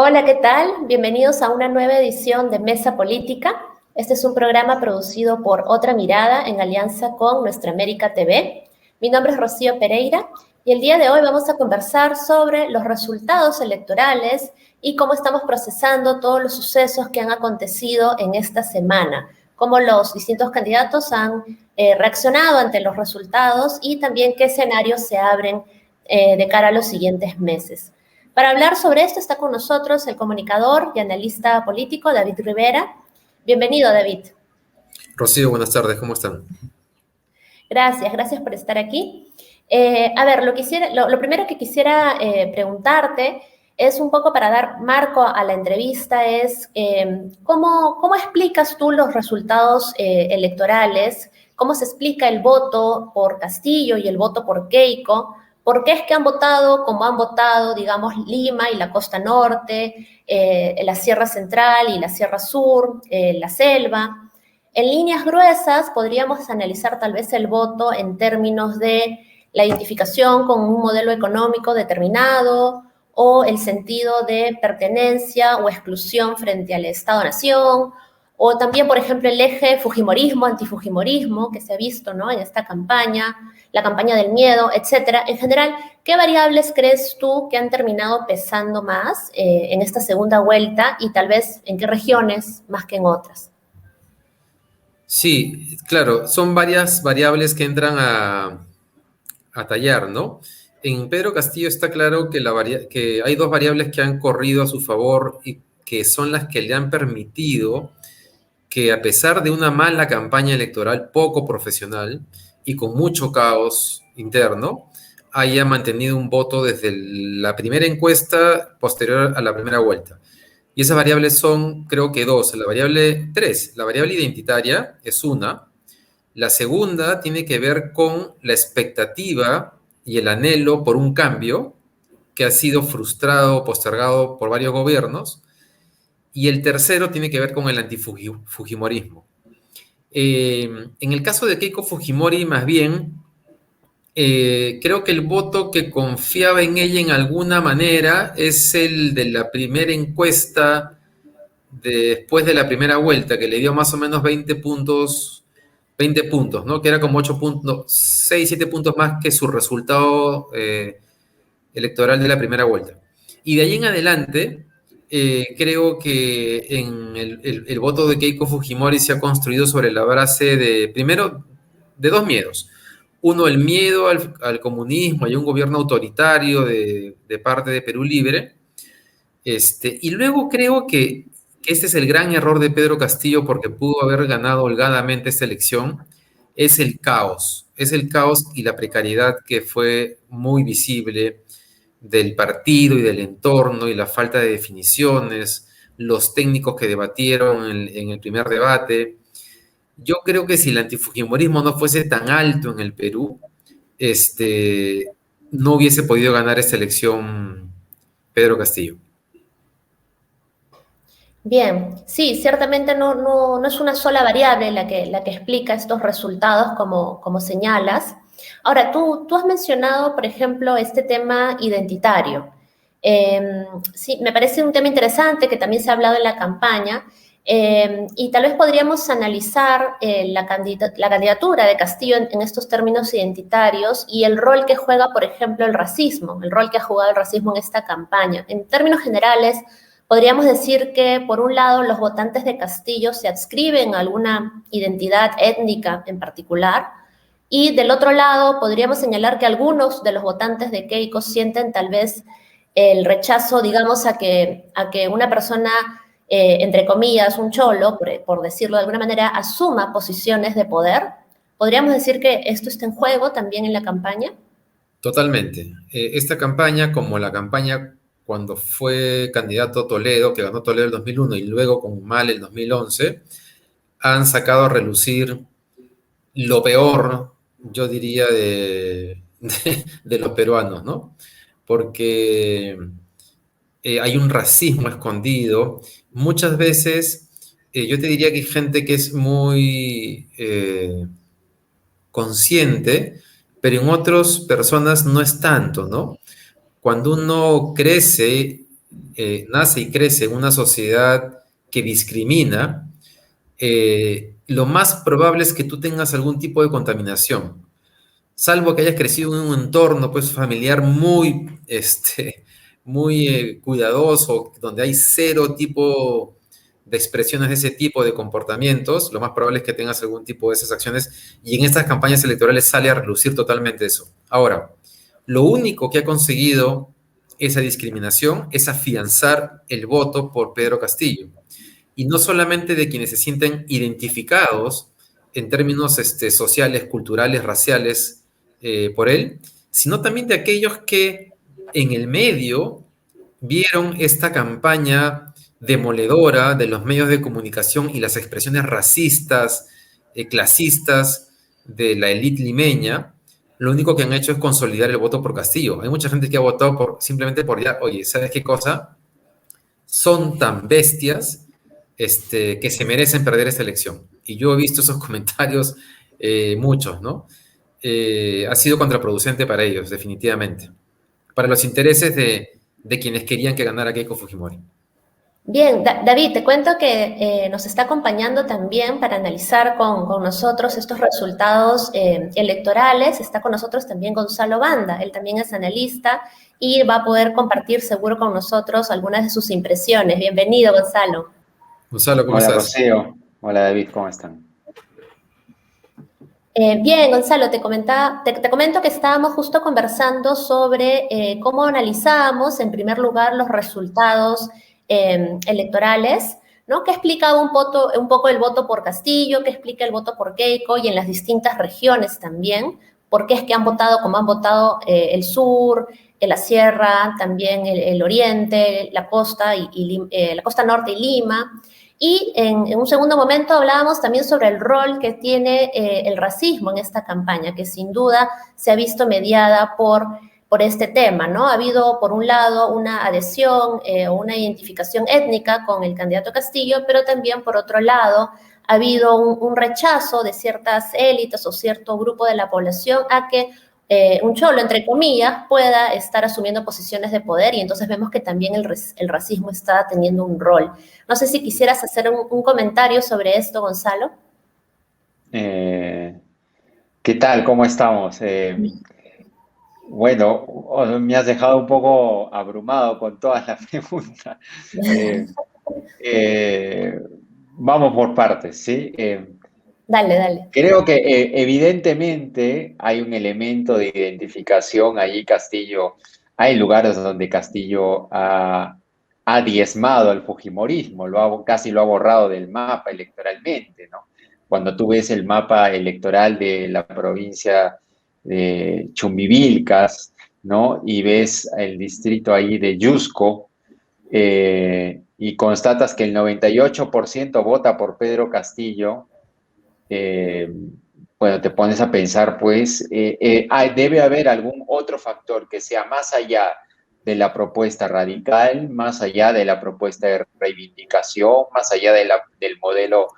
Hola, ¿qué tal? Bienvenidos a una nueva edición de Mesa Política. Este es un programa producido por Otra Mirada en alianza con Nuestra América TV. Mi nombre es Rocío Pereira y el día de hoy vamos a conversar sobre los resultados electorales y cómo estamos procesando todos los sucesos que han acontecido en esta semana, cómo los distintos candidatos han reaccionado ante los resultados y también qué escenarios se abren de cara a los siguientes meses. Para hablar sobre esto está con nosotros el comunicador y analista político David Rivera. Bienvenido, David. Rocío, buenas tardes, ¿cómo están? Gracias por estar aquí. Lo primero que quisiera preguntarte es un poco para dar marco a la entrevista, ¿cómo explicas tú los resultados electorales? ¿Cómo se explica el voto por Castillo y el voto por Keiko? ¿Por qué es que han votado como han votado, digamos, Lima y la costa norte, la Sierra Central y la Sierra Sur, la selva? En líneas gruesas, podríamos analizar tal vez el voto en términos de la identificación con un modelo económico determinado o el sentido de pertenencia o exclusión frente al Estado-Nación, o también, por ejemplo, el eje Fujimorismo, antifujimorismo, que se ha visto, ¿no?, en esta campaña, la campaña del miedo, etcétera. En general, ¿qué variables crees tú que han terminado pesando más en esta segunda vuelta y tal vez en qué regiones más que en otras? Sí, claro, son varias variables que entran a tallar, ¿no? En Pedro Castillo está claro que hay dos variables que han corrido a su favor y que son las que le han permitido que, a pesar de una mala campaña electoral poco profesional y con mucho caos interno, haya mantenido un voto desde la primera encuesta posterior a la primera vuelta. Y esas variables son, creo que dos. La variable identitaria es una. La segunda tiene que ver con la expectativa y el anhelo por un cambio que ha sido frustrado, postergado por varios gobiernos. Y el tercero tiene que ver con el antifujimorismo. En el caso de Keiko Fujimori, más bien, creo que el voto que confiaba en ella en alguna manera es el de la primera encuesta después de la primera vuelta, que le dio más o menos 20 puntos, ¿no? Que era como 8 puntos, no, 6, 7 puntos más que su resultado electoral de la primera vuelta. Y de ahí en adelante, creo que el voto de Keiko Fujimori se ha construido sobre la base primero, de dos miedos. Uno, el miedo al comunismo y a un gobierno autoritario de parte de Perú Libre. Y luego creo que este es el gran error de Pedro Castillo, porque pudo haber ganado holgadamente esta elección, es el caos. Es el caos y la precariedad que fue muy visible del partido y del entorno y la falta de definiciones, los técnicos que debatieron en el primer debate. Yo creo que si el antifujimorismo no fuese tan alto en el Perú, no hubiese podido ganar esta elección Pedro Castillo. Bien, sí, ciertamente no es una sola variable la que explica estos resultados como señalas. Ahora, tú has mencionado, por ejemplo, este tema identitario. Sí, me parece un tema interesante que también se ha hablado en la campaña, y tal vez podríamos analizar la candidatura de Castillo en estos términos identitarios y el rol que juega, por ejemplo, el racismo, el rol que ha jugado el racismo en esta campaña. En términos generales, podríamos decir que, por un lado, los votantes de Castillo se adscriben a alguna identidad étnica en particular, y del otro lado, podríamos señalar que algunos de los votantes de Keiko sienten tal vez el rechazo, digamos, a que una persona, entre comillas, un cholo, por decirlo de alguna manera, asuma posiciones de poder. ¿Podríamos decir que esto está en juego también en la campaña? Totalmente. Esta campaña, como la campaña cuando fue candidato Toledo, que ganó Toledo el 2001 y luego con Mal el 2011, han sacado a relucir lo peor, yo diría, de los peruanos, ¿no? Porque hay un racismo escondido. Muchas veces, yo te diría que hay gente que es muy consciente, pero en otras personas no es tanto, ¿no? Cuando uno crece nace y crece en una sociedad que discrimina, lo más probable es que tú tengas algún tipo de contaminación, salvo que hayas crecido en un entorno pues, familiar muy, muy cuidadoso, donde hay cero tipo de expresiones de ese tipo de comportamientos, lo más probable es que tengas algún tipo de esas acciones y en estas campañas electorales sale a relucir totalmente eso. Ahora, lo único que ha conseguido esa discriminación es afianzar el voto por Pedro Castillo. Y no solamente de quienes se sienten identificados en términos sociales, culturales, raciales por él, sino también de aquellos que en el medio vieron esta campaña demoledora de los medios de comunicación y las expresiones racistas, clasistas de la élite limeña. Lo único que han hecho es consolidar el voto por Castillo. Hay mucha gente que ha votado simplemente por ya, oye, ¿sabes qué cosa? Son tan bestias que se merecen perder esta elección. Y yo he visto esos comentarios, muchos, ¿no? Ha sido contraproducente para ellos, definitivamente. Para los intereses de quienes querían que ganara Keiko Fujimori. Bien, David, te cuento que nos está acompañando también para analizar con nosotros estos resultados electorales. Está con nosotros también Gonzalo Banda, él también es analista y va a poder compartir seguro con nosotros algunas de sus impresiones. Bienvenido, Gonzalo. Gonzalo, ¿cómo Hola, estás? Rocío. Hola, David, ¿cómo están? Bien, Gonzalo, te comento que estábamos justo conversando sobre cómo analizábamos, en primer lugar, los resultados electorales, ¿no? ¿Qué explica un poco el voto por Castillo? ¿Qué explica el voto por Keiko? Y en las distintas regiones también. ¿Por qué es que han votado como han votado el sur, la sierra, también el oriente, la costa, la costa norte y Lima? Y en un segundo momento hablábamos también sobre el rol que tiene el racismo en esta campaña, que sin duda se ha visto mediada por este tema, ¿no? Ha habido, por un lado, una adhesión o una identificación étnica con el candidato Castillo, pero también, por otro lado, ha habido un rechazo de ciertas élites o cierto grupo de la población a que un cholo, entre comillas, pueda estar asumiendo posiciones de poder y entonces vemos que también el racismo está teniendo un rol. No sé si quisieras hacer un comentario sobre esto, Gonzalo. ¿Qué tal? ¿Cómo estamos? Bueno, me has dejado un poco abrumado con todas las preguntas. Eh, eh, Vamos por partes, ¿sí? Dale, dale. Creo que evidentemente hay un elemento de identificación allí, Castillo. Hay lugares donde Castillo ha diezmado al fujimorismo, casi lo ha borrado del mapa electoralmente, ¿no? Cuando tú ves el mapa electoral de la provincia de Chumbivilcas, ¿no? Y ves el distrito ahí de Yusco, y constatas que el 98% vota por Pedro Castillo. Bueno, te pones a pensar, pues, debe haber algún otro factor que sea más allá de la propuesta radical, más allá de la propuesta de reivindicación, más allá del modelo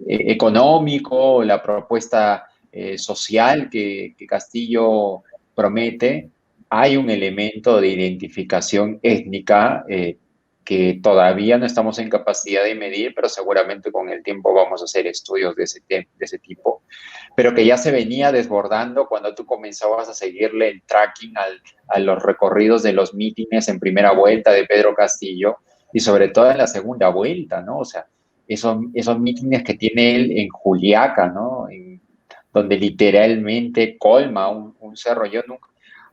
económico, la propuesta social que Castillo promete. Hay un elemento de identificación étnica que todavía no estamos en capacidad de medir, pero seguramente con el tiempo vamos a hacer estudios de ese tipo, pero que ya se venía desbordando cuando tú comenzabas a seguirle el tracking a los recorridos de los mítines en primera vuelta de Pedro Castillo y sobre todo en la segunda vuelta, ¿no? O sea, esos mítines que tiene él en Juliaca, ¿no? Donde literalmente colma un cerro. Yo nunca,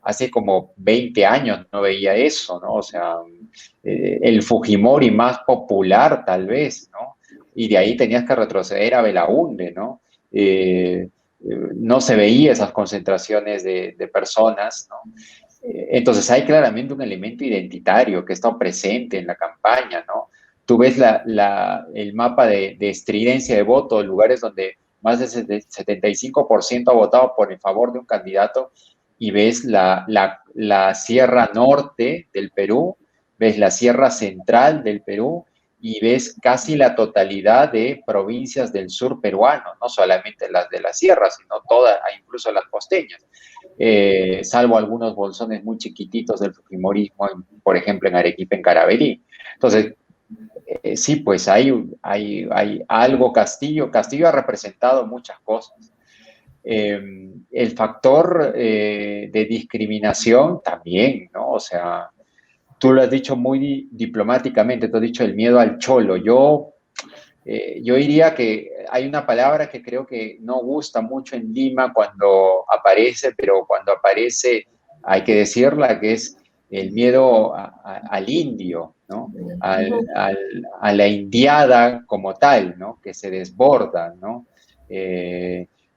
hace como 20 años no veía eso, ¿no? O sea, el Fujimori más popular tal vez, ¿no? Y de ahí tenías que retroceder a Belaúnde, ¿no? No se veía esas concentraciones de personas, ¿no? Entonces hay claramente un elemento identitario que está presente en la campaña, ¿no? Tú ves el mapa de estridencia de voto, lugares donde más del 75% ha votado por el favor de un candidato, y ves la Sierra Norte del Perú, ves la Sierra Central del Perú y ves casi la totalidad de provincias del sur peruano, no solamente las de la sierra, sino todas, incluso las costeñas. salvo algunos bolsones muy chiquititos del fujimorismo, por ejemplo, en Arequipa, en Carabalí. Entonces, sí, pues hay algo. Castillo ha representado muchas cosas. El factor de discriminación también, ¿no? O sea, tú lo has dicho muy diplomáticamente, tú has dicho el miedo al cholo. Yo diría que hay una palabra que creo que no gusta mucho en Lima cuando aparece, pero cuando aparece hay que decirla, que es el miedo al indio, ¿no? A la indiada como tal, ¿no? Que se desborda, ¿no?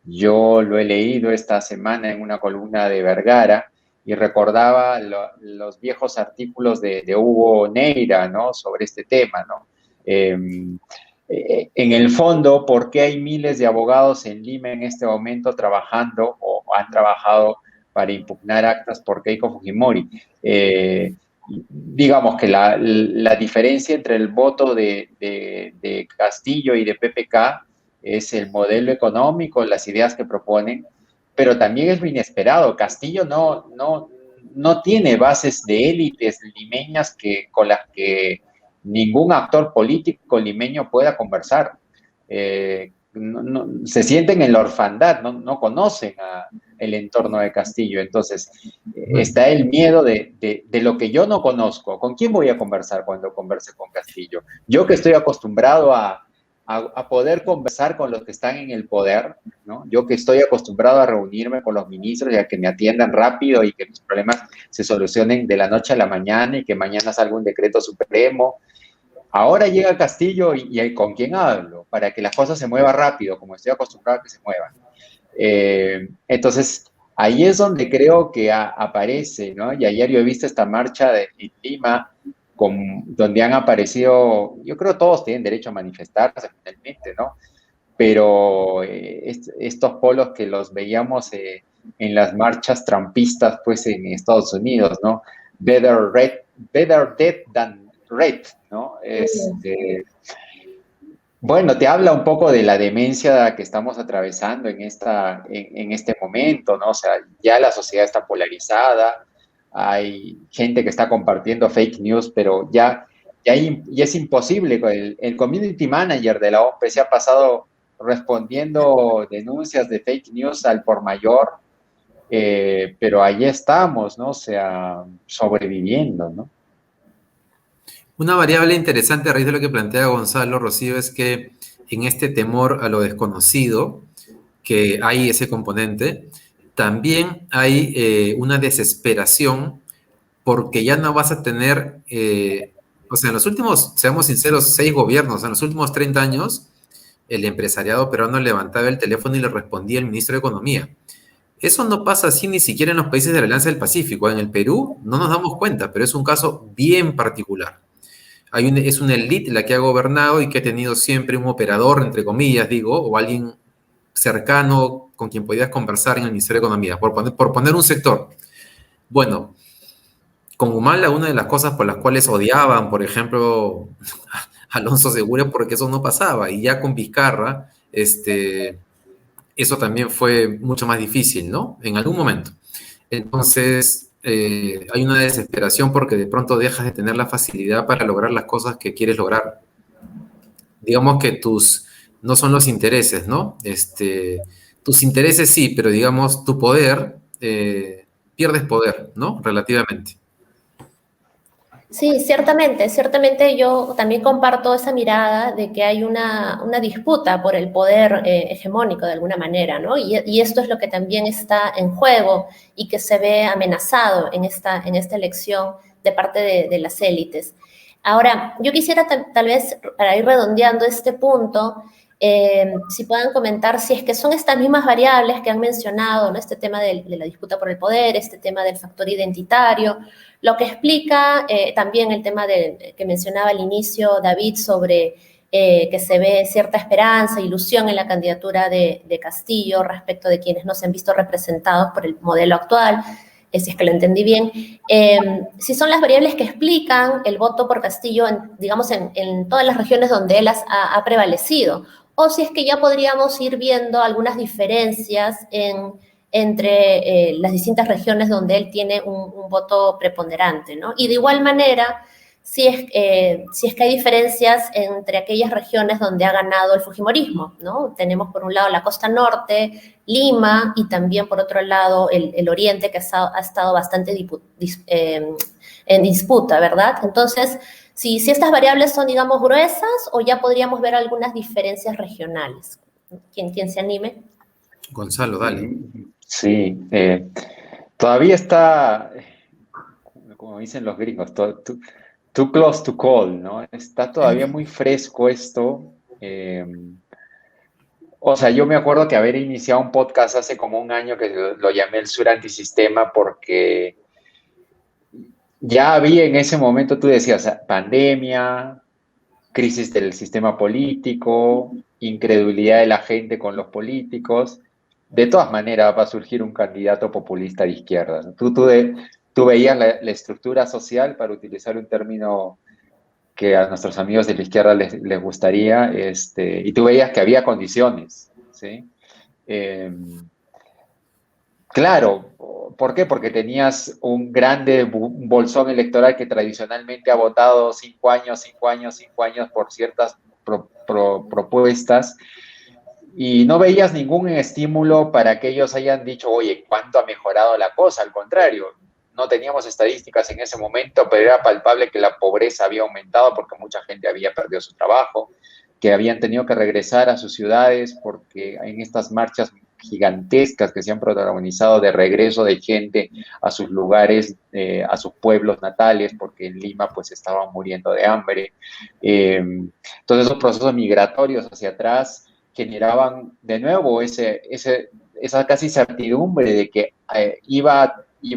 Yo lo he leído esta semana en una columna de Vergara y recordaba los viejos artículos de Hugo Neira, ¿no? Sobre este tema, ¿no? En el fondo, ¿por qué hay miles de abogados en Lima en este momento trabajando o han trabajado para impugnar actas por Keiko Fujimori? Digamos que la diferencia entre el voto de Castillo y de PPK es el modelo económico, las ideas que proponen, pero también es lo inesperado. Castillo no tiene bases de élites limeñas con las que ningún actor político limeño pueda conversar. Se sienten en la orfandad, no conocen el entorno de Castillo. Entonces, está el miedo de lo que yo no conozco. ¿Con quién voy a conversar cuando converse con Castillo? Yo que estoy acostumbrado a poder conversar con los que están en el poder, ¿no? Yo que estoy acostumbrado a reunirme con los ministros y a que me atiendan rápido y que los problemas se solucionen de la noche a la mañana y que mañana salga un decreto supremo. Ahora llega Castillo y ¿con quién hablo? Para que las cosas se muevan rápido, como estoy acostumbrado a que se muevan. Entonces, ahí es donde creo que aparece, ¿no? Y ayer yo he visto esta marcha en Lima, donde han aparecido, yo creo que todos tienen derecho a manifestarse finalmente, ¿no? Pero estos polos que los veíamos en las marchas trampistas, pues en Estados Unidos, ¿no? Better dead than red, ¿no? Bueno, te habla un poco de la demencia que estamos atravesando en este momento, ¿no? O sea, ya la sociedad está polarizada, hay gente que está compartiendo fake news, pero ya es imposible. El community manager de la OMP se ha pasado respondiendo denuncias de fake news al por mayor, pero ahí estamos, ¿no? O sea, sobreviviendo, ¿no? Una variable interesante a raíz de lo que plantea Gonzalo Rocío es que en este temor a lo desconocido, que hay ese componente, también hay una desesperación porque ya no vas a tener, o sea, en los últimos, seamos sinceros, 6 gobiernos, en los últimos 30 años, el empresariado peruano levantaba el teléfono y le respondía el ministro de Economía. Eso no pasa así ni siquiera en los países de la Alianza del Pacífico. En el Perú no nos damos cuenta, pero es un caso bien particular. Es una élite la que ha gobernado y que ha tenido siempre un operador, entre comillas, digo, o alguien cercano con quien podías conversar en el Ministerio de Economía, por poner un sector. Bueno, con Humala, una de las cosas por las cuales odiaban, por ejemplo, a Alonso Segura, porque eso no pasaba, y ya con Vizcarra, eso también fue mucho más difícil, ¿no? En algún momento. Entonces, hay una desesperación porque de pronto dejas de tener la facilidad para lograr las cosas que quieres lograr. Digamos que no son los intereses, ¿no? Tus intereses sí, pero digamos tu poder, pierdes poder, ¿no? Relativamente. Sí, ciertamente yo también comparto esa mirada de que hay una disputa por el poder hegemónico de alguna manera, ¿no? Y esto es lo que también está en juego y que se ve amenazado en esta elección de parte de las élites. Ahora, yo quisiera tal vez, para ir redondeando este punto, si puedan comentar si es que son estas mismas variables que han mencionado, ¿no? Este tema de la disputa por el poder, este tema del factor identitario, lo que explica también el tema que mencionaba al inicio David sobre que se ve cierta esperanza, ilusión en la candidatura de Castillo respecto de quienes no se han visto representados por el modelo actual, si es que lo entendí bien. Si son las variables que explican el voto por Castillo, digamos, en todas las regiones donde él ha prevalecido, o si es que ya podríamos ir viendo algunas diferencias en entre las distintas regiones donde él tiene un voto preponderante, ¿no? Y de igual manera, si es que hay diferencias entre aquellas regiones donde ha ganado el fujimorismo, ¿no? Tenemos por un lado la costa norte, Lima, y también por otro lado el oriente, que ha estado bastante en disputa, ¿verdad? Entonces, si estas variables son, digamos, gruesas, o ya podríamos ver algunas diferencias regionales. ¿Quién se anime? Gonzalo, dale. Sí, todavía está, como dicen los gringos, too close to call, ¿no? Está todavía muy fresco esto. O sea, yo me acuerdo que haber iniciado un podcast hace como un año que lo llamé El Sur Antisistema, porque ya había en ese momento, tú decías, pandemia, crisis del sistema político, incredulidad de la gente con los políticos. De todas maneras va a surgir un candidato populista de izquierda, ¿no? Tú veías la estructura social, para utilizar un término que a nuestros amigos de la izquierda les gustaría, y tú veías que había condiciones, ¿sí? Claro, ¿por qué? Porque tenías un grande bolsón electoral que tradicionalmente ha votado 5 años, 5 años, 5 años por ciertas propuestas, y no veías ningún estímulo para que ellos hayan dicho, oye, ¿cuánto ha mejorado la cosa? Al contrario, no teníamos estadísticas en ese momento, pero era palpable que la pobreza había aumentado porque mucha gente había perdido su trabajo, que habían tenido que regresar a sus ciudades porque en estas marchas gigantescas que se han protagonizado de regreso de gente a sus lugares, a sus pueblos natales, porque en Lima pues estaban muriendo de hambre. Entonces esos procesos migratorios hacia atrás generaban de nuevo esa casi certidumbre de que iba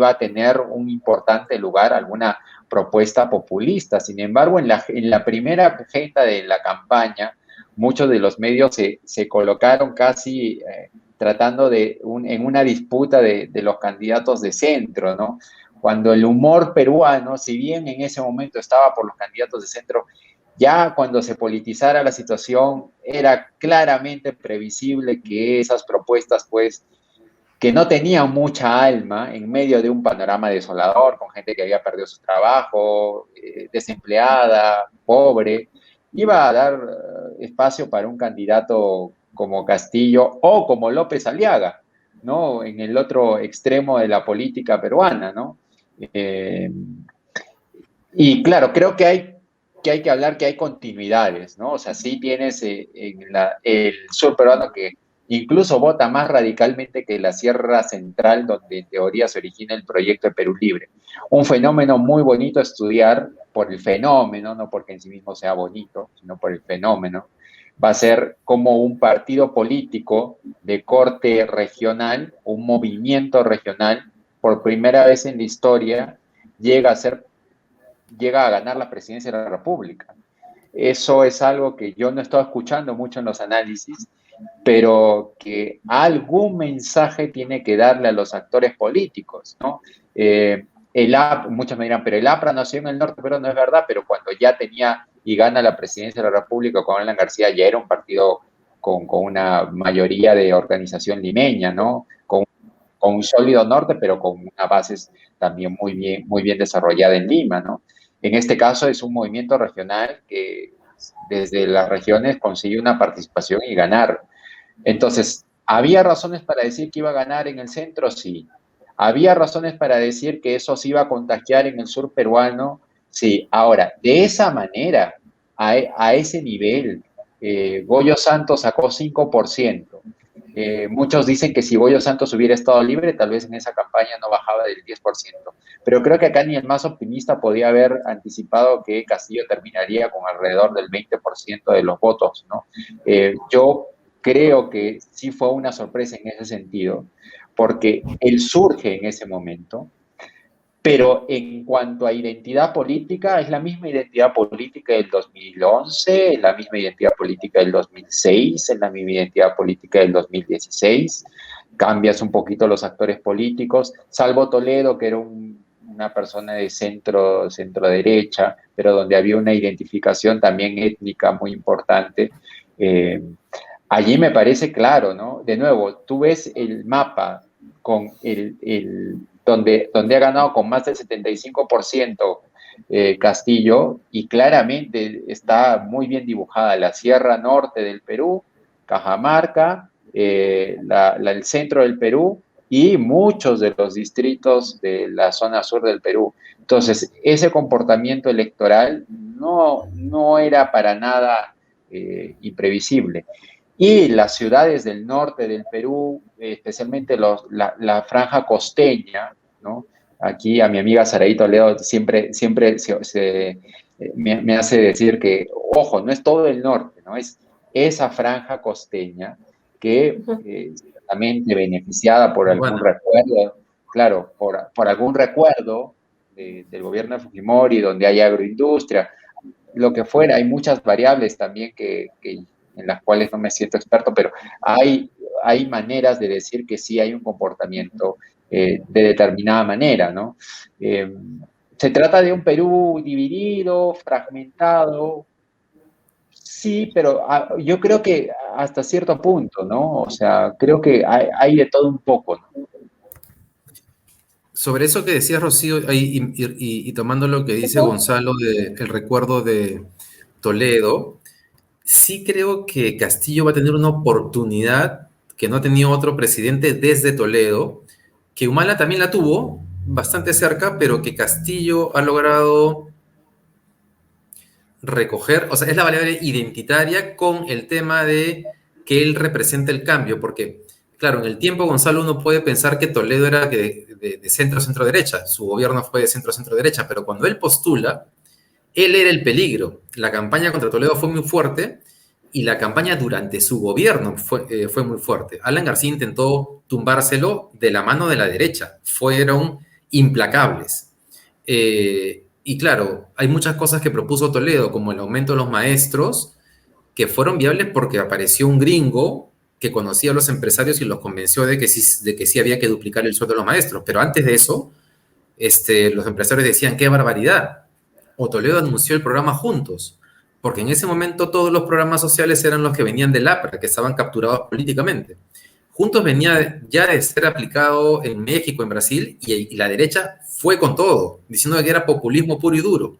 a tener un importante lugar alguna propuesta populista. Sin embargo, en la primera agenda de la campaña, muchos de los medios se colocaron casi tratando en una disputa de los candidatos de centro, ¿no? Cuando el humor peruano, si bien en ese momento estaba por los candidatos de centro, ya cuando se politizara la situación, era claramente previsible que esas propuestas, pues, que no tenían mucha alma en medio de un panorama desolador, con gente que había perdido su trabajo, desempleada, pobre, iba a dar espacio para un candidato como Castillo o como López Aliaga, ¿no? En el otro extremo de la política peruana, ¿no? Y claro, creo que hay que hablar que hay continuidades, ¿no? O sea, sí tienes el sur peruano que incluso vota más radicalmente que la Sierra Central, donde en teoría se origina el proyecto de Perú Libre. Un fenómeno muy bonito a estudiar por el fenómeno, no porque en sí mismo sea bonito, sino por el fenómeno. Va a ser como un partido político de corte regional, un movimiento regional, por primera vez en la historia, llega a ganar la presidencia de la República. Eso es algo que yo no he estado escuchando mucho en los análisis, pero que algún mensaje tiene que darle a los actores políticos, ¿no? Muchos me dirán, pero el APRA nació en el norte, pero no es verdad, pero cuando ya tenía y gana la presidencia de la República con Alan García, ya era un partido con una mayoría de organización limeña, ¿no? Con un sólido norte, pero con una base también muy bien desarrollada en Lima, ¿no? En este caso es un movimiento regional que desde las regiones consigue una participación y ganar. Entonces, ¿había razones para decir que iba a ganar en el centro? Sí. ¿Había razones para decir que eso se iba a contagiar en el sur peruano? Sí. Ahora, de esa manera, a ese nivel, Goyo Santos sacó 5%. Muchos dicen que si Goyo Santos hubiera estado libre, tal vez en esa campaña no bajaba del 10%. Pero creo que acá ni el más optimista podía haber anticipado que Castillo terminaría con alrededor del 20% de los votos, ¿no? Yo creo que sí fue una sorpresa en ese sentido, porque él surge en ese momento, pero en cuanto a identidad política, es la misma identidad política del 2011, es la misma identidad política del 2006, es la misma identidad política del 2016. Cambias un poquito los actores políticos, salvo Toledo, que era una persona de centro-derecha, pero donde había una identificación también étnica muy importante. Allí me parece claro, ¿no? De nuevo, tú ves el mapa con donde ha ganado con más del 75% Castillo, y claramente está muy bien dibujada la Sierra Norte del Perú, Cajamarca, el centro del Perú y muchos de los distritos de la zona sur del Perú. Entonces, ese comportamiento electoral no era para nada imprevisible. Y las ciudades del norte del Perú, especialmente la franja costeña, ¿no? Aquí a mi amiga Saraí Toledo siempre me hace decir que, ojo, no es todo el norte, ¿no? Es esa franja costeña que ciertamente beneficiada por algún recuerdo, claro, por algún recuerdo del gobierno de Fujimori, donde hay agroindustria, lo que fuera. Hay muchas variables también en las cuales no me siento experto, pero hay maneras de decir que sí hay un comportamiento de determinada manera, ¿no? Se trata de un Perú dividido, fragmentado, sí, pero yo creo que hasta cierto punto, ¿no? O sea, creo que hay de todo un poco, ¿no? Sobre eso que decía Rocío, y tomando lo que dice Gonzalo del recuerdo de Toledo, sí creo que Castillo va a tener una oportunidad que no ha tenido otro presidente desde Toledo, que Humala también la tuvo, bastante cerca, pero que Castillo ha logrado recoger, o sea, es la variable identitaria con el tema de que él representa el cambio, porque, claro, en el tiempo, Gonzalo, uno puede pensar que Toledo era de centro-centro-derecha, su gobierno fue de centro-centro-derecha, pero cuando él postula, él era el peligro. La campaña contra Toledo fue muy fuerte y la campaña durante su gobierno fue muy fuerte. Alan García intentó tumbárselo de la mano de la derecha. Fueron implacables. Y claro, hay muchas cosas que propuso Toledo, como el aumento de los maestros, que fueron viables porque apareció un gringo que conocía a los empresarios y los convenció de que sí había que duplicar el sueldo de los maestros. Pero antes de eso, los empresarios decían, ¡qué barbaridad! O Toledo anunció el programa Juntos, porque en ese momento todos los programas sociales eran los que venían del APRA, que estaban capturados políticamente. Juntos venía ya de ser aplicado en México, en Brasil, y la derecha fue con todo, diciendo que era populismo puro y duro.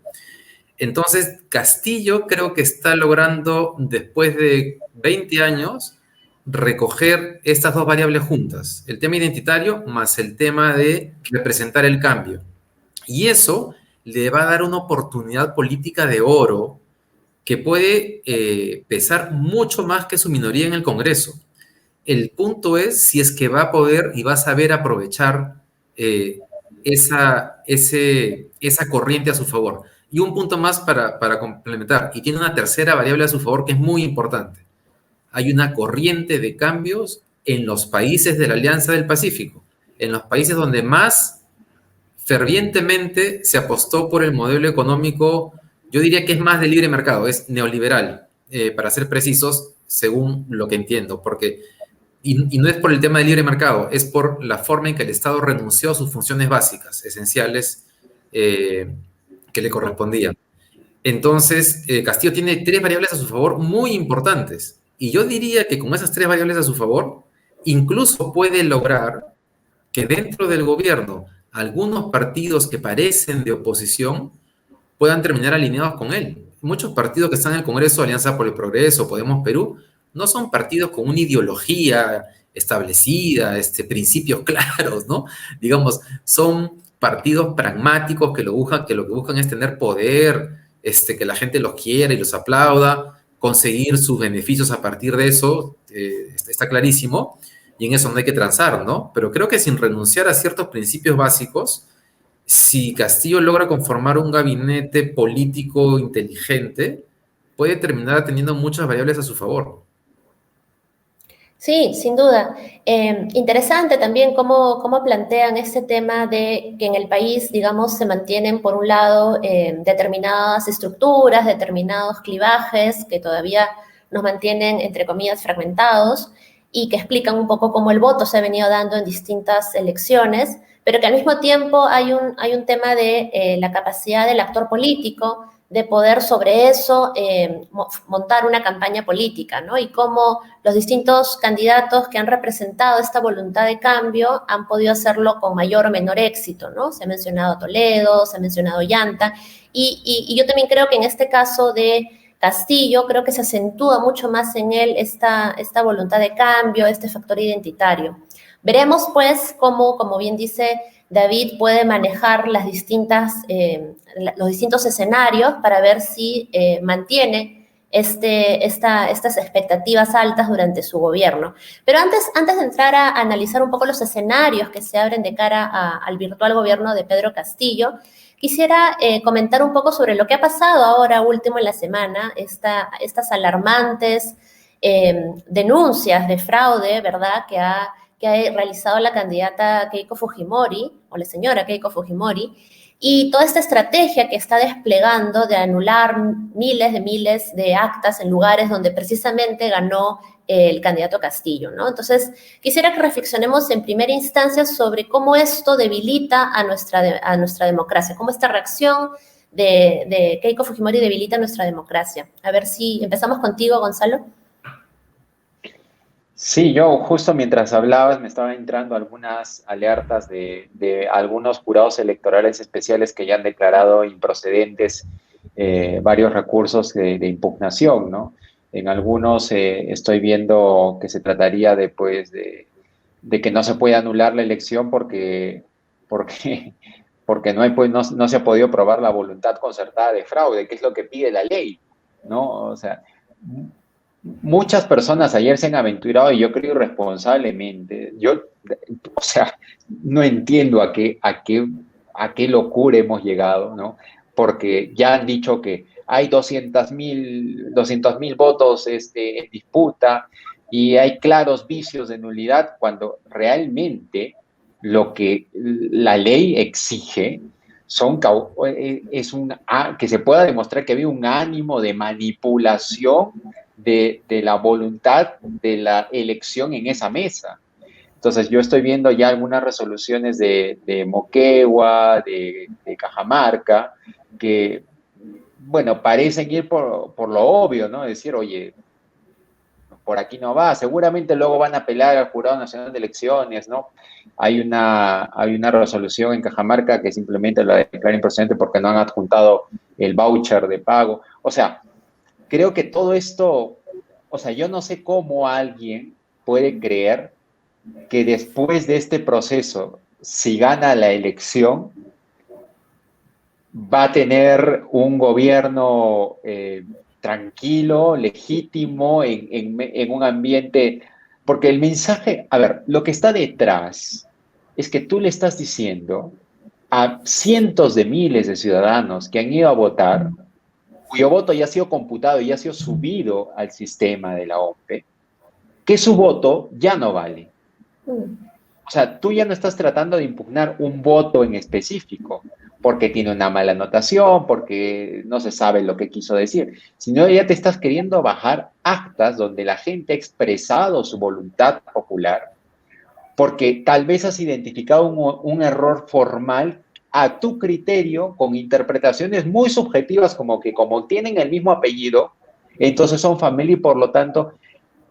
Entonces, Castillo creo que está logrando, después de 20 años, recoger estas dos variables juntas, el tema identitario más el tema de representar el cambio. Y eso le va a dar una oportunidad política de oro que puede pesar mucho más que su minoría en el Congreso. El punto es si es que va a poder y va a saber aprovechar esa corriente a su favor. Y un punto más para complementar, y tiene una tercera variable a su favor que es muy importante. Hay una corriente de cambios en los países de la Alianza del Pacífico, en los países donde más fervientemente se apostó por el modelo económico, yo diría que es más de libre mercado, es neoliberal, para ser precisos, según lo que entiendo, porque, y no es por el tema del libre mercado, es por la forma en que el Estado renunció a sus funciones básicas, esenciales, que le correspondían. Entonces, Castillo tiene 3 variables a su favor muy importantes, y yo diría que con esas 3 variables a su favor, incluso puede lograr que dentro del gobierno algunos partidos que parecen de oposición puedan terminar alineados con él. Muchos partidos que están en el Congreso, Alianza por el Progreso, Podemos Perú, no son partidos con una ideología establecida, principios claros, ¿no? Digamos, son partidos pragmáticos que lo que buscan es tener poder, que la gente los quiera y los aplauda, conseguir sus beneficios a partir de eso, está clarísimo. Y en eso no hay que transar, ¿no? Pero creo que sin renunciar a ciertos principios básicos, si Castillo logra conformar un gabinete político inteligente, puede terminar teniendo muchas variables a su favor. Sí, sin duda. Interesante también cómo plantean este tema de que en el país, digamos, se mantienen, por un lado, determinadas estructuras, determinados clivajes que todavía nos mantienen, entre comillas, fragmentados, y que explican un poco cómo el voto se ha venido dando en distintas elecciones, pero que al mismo tiempo hay un tema de la capacidad del actor político de poder sobre eso montar una campaña política, ¿no? Y cómo los distintos candidatos que han representado esta voluntad de cambio han podido hacerlo con mayor o menor éxito, ¿no? Se ha mencionado Toledo, se ha mencionado Llanta, y yo también creo que en este caso de Castillo, creo que se acentúa mucho más en él esta voluntad de cambio, este factor identitario. Veremos, pues, cómo, como bien dice David, puede manejar los distintos escenarios para ver si mantiene estas expectativas altas durante su gobierno. Pero antes de entrar a analizar un poco los escenarios que se abren de cara al virtual gobierno de Pedro Castillo, quisiera comentar un poco sobre lo que ha pasado ahora último en la semana, estas alarmantes denuncias de fraude, ¿verdad?, que ha realizado la candidata Keiko Fujimori, o la señora Keiko Fujimori, y toda esta estrategia que está desplegando de anular miles de actas en lugares donde precisamente ganó el candidato Castillo, ¿no? Entonces, quisiera que reflexionemos en primera instancia sobre cómo esto debilita a nuestra democracia, cómo esta reacción de Keiko Fujimori debilita nuestra democracia. A ver si empezamos contigo, Gonzalo. Sí, yo justo mientras hablabas me estaban entrando algunas alertas de algunos jurados electorales especiales que ya han declarado improcedentes varios recursos de impugnación, ¿no? En algunos estoy viendo que se trataría después de que no se puede anular la elección porque no, pues, no se ha podido probar la voluntad concertada de fraude, que es lo que pide la ley, ¿no? O sea, muchas personas ayer se han aventurado, y yo creo irresponsablemente. O sea, no entiendo a qué locura hemos llegado, ¿no? Porque ya han dicho que hay 200.000 votos en disputa y hay claros vicios de nulidad, cuando realmente lo que la ley exige que se pueda demostrar que había un ánimo de manipulación de la voluntad de la elección en esa mesa. Entonces, yo estoy viendo ya algunas resoluciones de Moquegua, de Cajamarca, que, bueno, parecen ir por lo obvio, ¿no? Decir, oye, por aquí no va. Seguramente luego van a apelar al Jurado Nacional de Elecciones, ¿no? Hay una resolución en Cajamarca que simplemente la declara improcedente porque no han adjuntado el voucher de pago. O sea, creo que todo esto, o sea, yo no sé cómo alguien puede creer que después de este proceso, si gana la elección, va a tener un gobierno tranquilo, legítimo, en un ambiente, porque el mensaje, a ver, lo que está detrás es que tú le estás diciendo a cientos de miles de ciudadanos que han ido a votar, cuyo voto ya ha sido computado y ya ha sido subido al sistema de la OMPE, que su voto ya no vale. O sea, tú ya no estás tratando de impugnar un voto en específico, porque tiene una mala anotación, porque no se sabe lo que quiso decir, sino ya te estás queriendo bajar actas donde la gente ha expresado su voluntad popular, porque tal vez has identificado un error formal a tu criterio, con interpretaciones muy subjetivas, como que como tienen el mismo apellido, entonces son familia, y por lo tanto,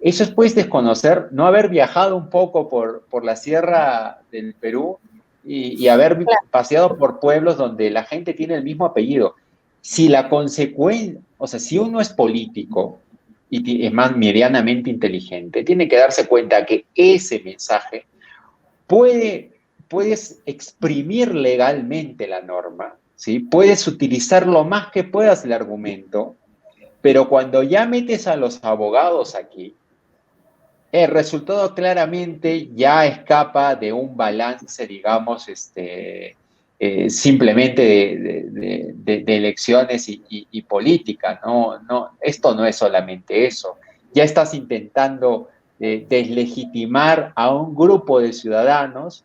eso es pues desconocer, no haber viajado un poco por la sierra del Perú y haber paseado por pueblos donde la gente tiene el mismo apellido. Si la consecuencia, o sea, si uno es político y es más medianamente inteligente, tiene que darse cuenta que ese mensaje puedes exprimir legalmente la norma, ¿sí? Puedes utilizar lo más que puedas el argumento, pero cuando ya metes a los abogados aquí, el resultado claramente ya escapa de un balance, digamos, simplemente de elecciones y política, ¿no? Esto no es solamente eso. Ya estás intentando deslegitimar a un grupo de ciudadanos,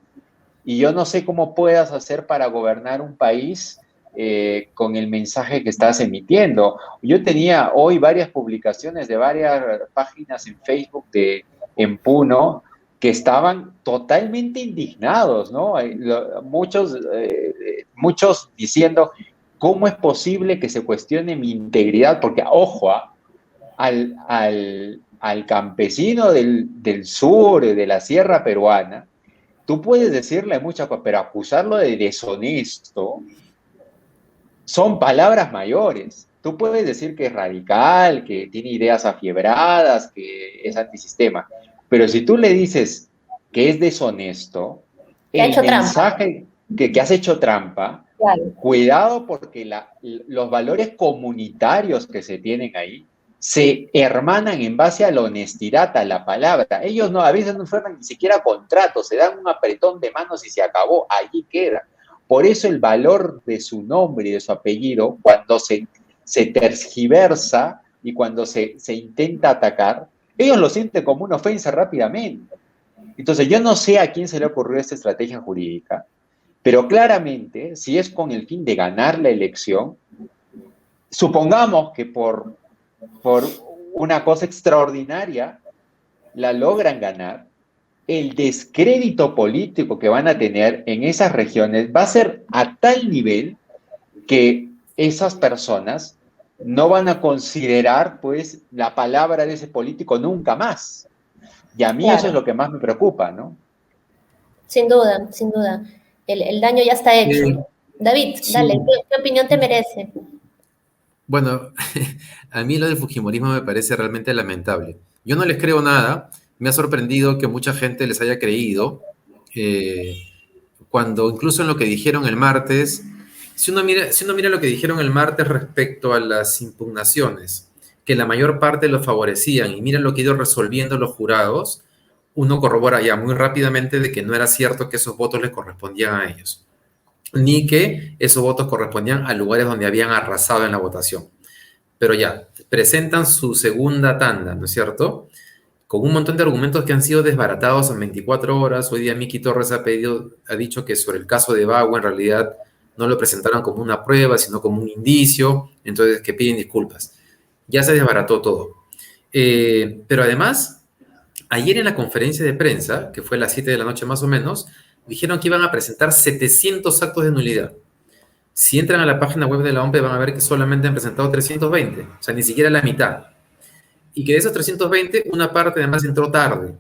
y yo no sé cómo puedas hacer para gobernar un país con el mensaje que estás emitiendo. Yo tenía hoy varias publicaciones de varias páginas en Facebook en Puno que estaban totalmente indignados, ¿no? Muchos diciendo, ¿Cómo es posible que se cuestione mi integridad? Porque, ojo, al campesino del sur, de la sierra peruana, tú puedes decirle muchas cosas, pero acusarlo de deshonesto son palabras mayores. Tú puedes decir que es radical, que tiene ideas afiebradas, que es antisistema, pero si tú le dices que es deshonesto, Que ha el hecho trampa. mensaje que has hecho trampa, Claro. cuidado porque los valores comunitarios que se tienen ahí se hermanan en base a la honestidad, a la palabra. Ellos no, a veces no firman ni siquiera contratos, se dan un apretón de manos y se acabó, allí queda. Por eso el valor de su nombre y de su apellido, cuando se tergiversa y cuando se intenta atacar, ellos lo sienten como una ofensa rápidamente. Entonces, yo no sé a quién se le ocurrió esta estrategia jurídica, pero claramente, si es con el fin de ganar la elección, supongamos que por una cosa extraordinaria la logran ganar, el descrédito político que van a tener en esas regiones va a ser a tal nivel que esas personas no van a considerar pues la palabra de ese político nunca más. Y a mí eso es Claro, lo que más me preocupa, ¿no? sin duda, sin duda. El daño ya está hecho. David, dale, Sí, ¿qué opinión te merece? bueno, a mí lo del Fujimorismo me parece realmente lamentable. Yo no les creo nada. Me ha sorprendido que mucha gente les haya creído. eh, Cuando incluso en lo que dijeron el martes, si uno mira lo que dijeron el martes respecto a las impugnaciones, que la mayor parte lo favorecían, y mira lo que ha ido resolviendo los jurados, uno corrobora ya muy rápidamente de que no era cierto que esos votos les correspondían a ellos, ni que esos votos correspondían a lugares donde habían arrasado en la votación. Pero ya, presentan su segunda tanda, ¿no es cierto? Con un montón de argumentos que han sido desbaratados en 24 horas. Hoy día Miki Torres ha dicho que sobre el caso de Bagua en realidad no lo presentaron como una prueba, sino como un indicio, entonces que piden disculpas. Ya se desbarató todo. Pero además, ayer en la conferencia de prensa, que fue a las 7 de la noche más o menos, dijeron que iban a presentar 700 actos de nulidad. Si entran a la página web de la OMP van a ver que solamente han presentado 320, o sea, ni siquiera la mitad. Y que de esos 320, una parte además entró tarde.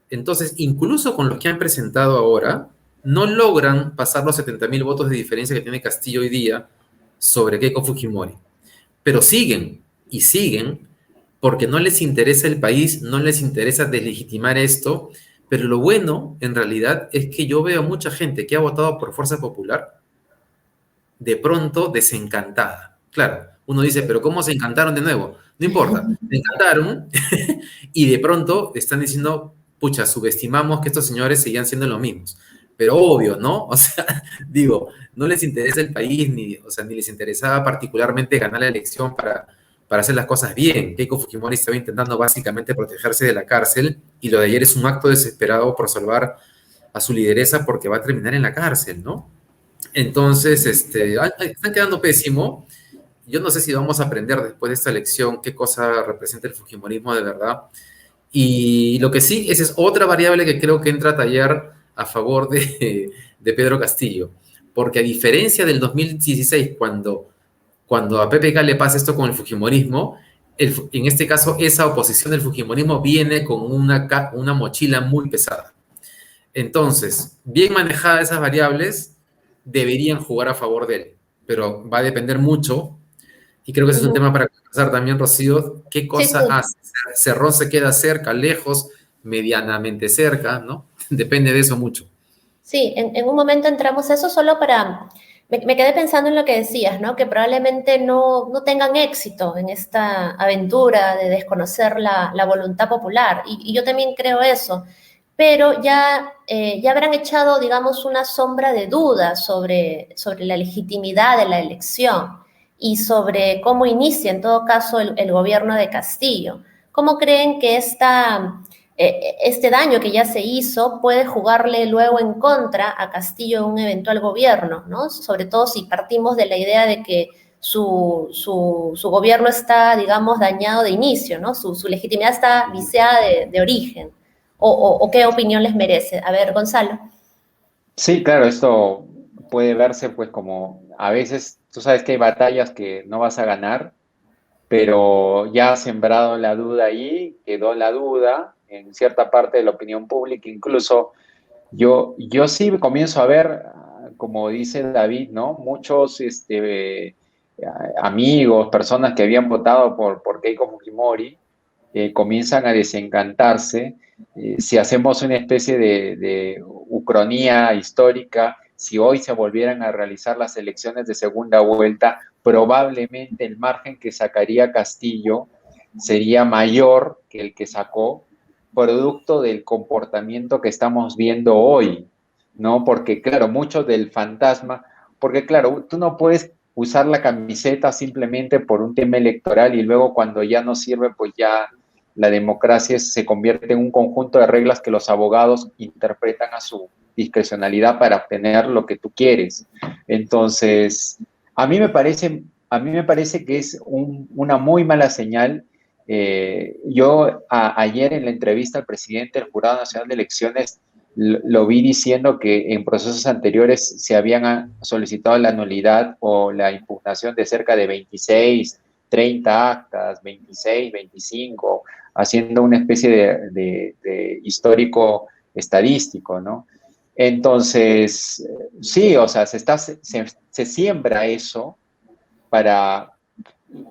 Entonces, incluso con los que han presentado ahora, no logran pasar los 70.000 votos de diferencia que tiene Castillo hoy día sobre Keiko Fujimori. Pero siguen y siguen porque no les interesa el país, no les interesa deslegitimar esto. Pero lo bueno, en realidad, es que yo veo mucha gente que ha votado por Fuerza Popular de pronto desencantada. Claro, uno dice, pero ¿cómo se encantaron de nuevo? No importa, se encantaron y de pronto están diciendo, pucha, subestimamos que estos señores seguían siendo los mismos. Pero obvio, ¿no? O sea, digo, no les interesa el país, ni, o sea, ni les interesaba particularmente ganar la elección para hacer las cosas bien. Keiko Fujimori estaba intentando básicamente protegerse de la cárcel y lo de ayer es un acto desesperado por salvar a su lideresa porque va a terminar en la cárcel, ¿no? Entonces, están quedando pésimo. Yo no sé si vamos a aprender después de esta elección qué cosa representa el fujimorismo de verdad. Y lo que sí, esa es otra variable que creo que entra a tallar a favor de Pedro Castillo. Porque a diferencia del 2016, cuando a PPK le pasa esto con el fujimorismo, en este caso esa oposición del fujimorismo viene con una mochila muy pesada. Entonces, bien manejadas esas variables, deberían jugar a favor de él, pero va a depender mucho, y creo que ese es un tema para conversar también, Rocío, qué Sí, cosa sí. hace. Cerrón se queda cerca, lejos, medianamente cerca, ¿no? Depende de eso mucho. Sí, en un momento entramos a eso solo para... Me quedé pensando en lo que decías, ¿no? Que probablemente no tengan éxito en esta aventura de desconocer la voluntad popular. Y yo también creo eso. Pero ya habrán echado, digamos, una sombra de duda sobre la legitimidad de la elección y sobre cómo inicia, en todo caso, el gobierno de Castillo. ¿Cómo creen que este daño que ya se hizo puede jugarle luego en contra a Castillo en un eventual gobierno, ¿no? Sobre todo si partimos de la idea de que su gobierno está, digamos, dañado de inicio, ¿no? Su legitimidad está viciada de origen. O qué opinión les merece. A ver, Gonzalo. Sí, claro, esto puede verse pues como a veces tú sabes que hay batallas que no vas a ganar, pero ya ha sembrado la duda ahí, quedó la duda en cierta parte de la opinión pública, incluso yo sí comienzo a ver, como dice David, ¿no? Muchos amigos, personas que habían votado por Keiko Fujimori, comienzan a desencantarse. Si hacemos una especie de ucronía histórica, si hoy se volvieran a realizar las elecciones de segunda vuelta, probablemente el margen que sacaría Castillo sería mayor que el que sacó, producto del comportamiento que estamos viendo hoy, ¿no? Porque, claro, mucho del fantasma, porque, claro, tú no puedes usar la camiseta simplemente por un tema electoral y luego cuando ya no sirve, pues ya la democracia se convierte en un conjunto de reglas que los abogados interpretan a su discrecionalidad para obtener lo que tú quieres. Entonces, a mí me parece que es una muy mala señal. Ayer en la entrevista al presidente del Jurado Nacional de Elecciones lo vi diciendo que en procesos anteriores se habían solicitado la nulidad o la impugnación de cerca de 26, 30 actas, 26, 25, haciendo una especie de histórico estadístico, ¿no? Entonces, sí, o sea, se siembra eso para,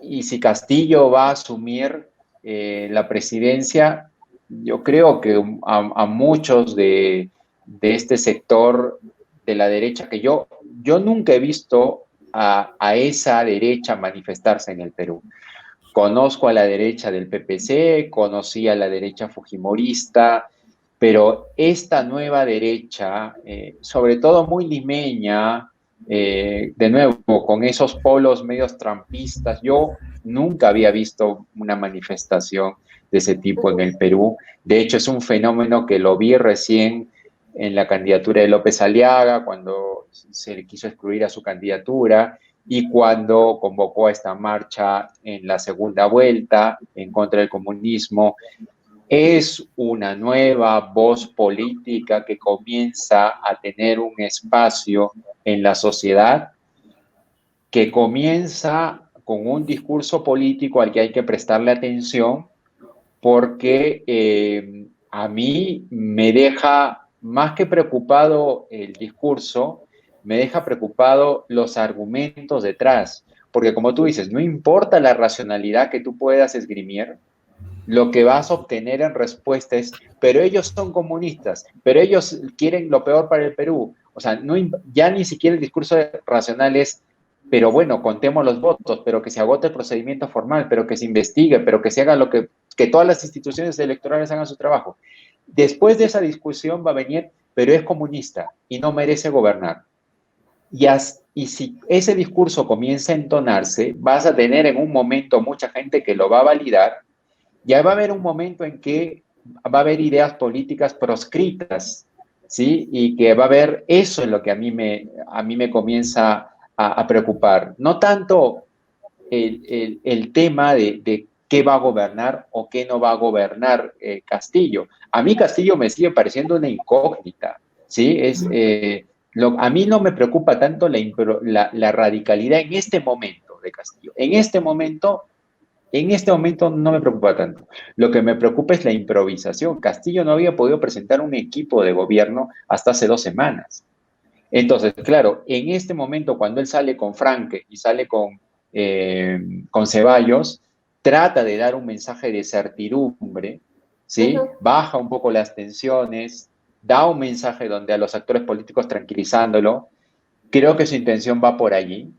y si Castillo va a asumir la presidencia, yo creo que a muchos de este sector de la derecha, que yo nunca he visto a esa derecha manifestarse en el Perú. Conozco a la derecha del PPC, conocí a la derecha fujimorista, pero esta nueva derecha, sobre todo muy limeña, de nuevo, con esos polos medios trampistas, yo nunca había visto una manifestación de ese tipo en el Perú. De hecho, es un fenómeno que lo vi recién en la candidatura de López Aliaga, cuando se le quiso excluir a su candidatura, y cuando convocó a esta marcha en la segunda vuelta en contra del comunismo. Es una nueva voz política que comienza a tener un espacio en la sociedad, que comienza con un discurso político al que hay que prestarle atención, porque a mí me deja más que preocupado el discurso, me deja preocupado los argumentos detrás, porque como tú dices, no importa la racionalidad que tú puedas esgrimir, lo que vas a obtener en respuesta es, pero ellos son comunistas, pero ellos quieren lo peor para el Perú. O sea, no, ya ni siquiera el discurso racional es, pero bueno, contemos los votos, pero que se agote el procedimiento formal, pero que se investigue, pero que se haga lo que todas las instituciones electorales hagan su trabajo. Después de esa discusión va a venir, pero es comunista y no merece gobernar. Y si ese discurso comienza a entonarse, vas a tener en un momento mucha gente que lo va a validar. Ya va a haber un momento en que va a haber ideas políticas proscritas, ¿sí? Y que va a haber eso en lo que a mí me comienza a preocupar. No tanto el tema de qué va a gobernar o qué no va a gobernar Castillo. A mí Castillo me sigue pareciendo una incógnita, ¿sí? A mí no me preocupa tanto la radicalidad en este momento de Castillo. En este momento no me preocupa tanto. Lo que me preocupa es la improvisación. Castillo no había podido presentar un equipo de gobierno hasta hace 2 semanas. Entonces, claro, en este momento, cuando él sale con Franque y sale con Ceballos, trata de dar un mensaje de certidumbre, ¿sí? Baja un poco las tensiones, da un mensaje donde a los actores políticos tranquilizándolo. Creo que su intención va por allí,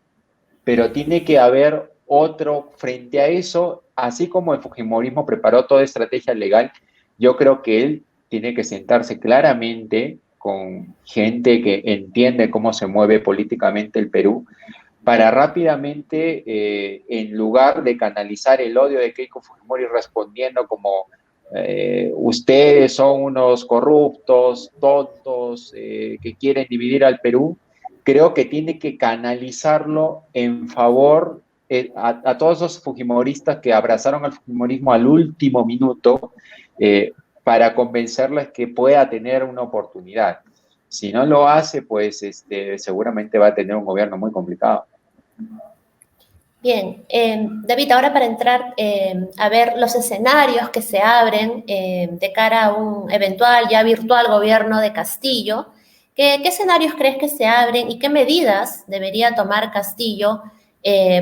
pero tiene que haber otro frente a eso, así como el fujimorismo preparó toda estrategia legal. Yo creo que él tiene que sentarse claramente con gente que entiende cómo se mueve políticamente el Perú, para rápidamente, en lugar de canalizar el odio de Keiko Fujimori respondiendo como ustedes son unos corruptos, tontos, que quieren dividir al Perú, creo que tiene que canalizarlo en favor a todos los fujimoristas que abrazaron al fujimorismo al último minuto, para convencerles que pueda tener una oportunidad. Si no lo hace, pues seguramente va a tener un gobierno muy complicado. Bien, David, ahora para entrar a ver los escenarios que se abren de cara a un eventual ya virtual gobierno de Castillo, ¿qué escenarios crees que se abren y qué medidas debería tomar Castillo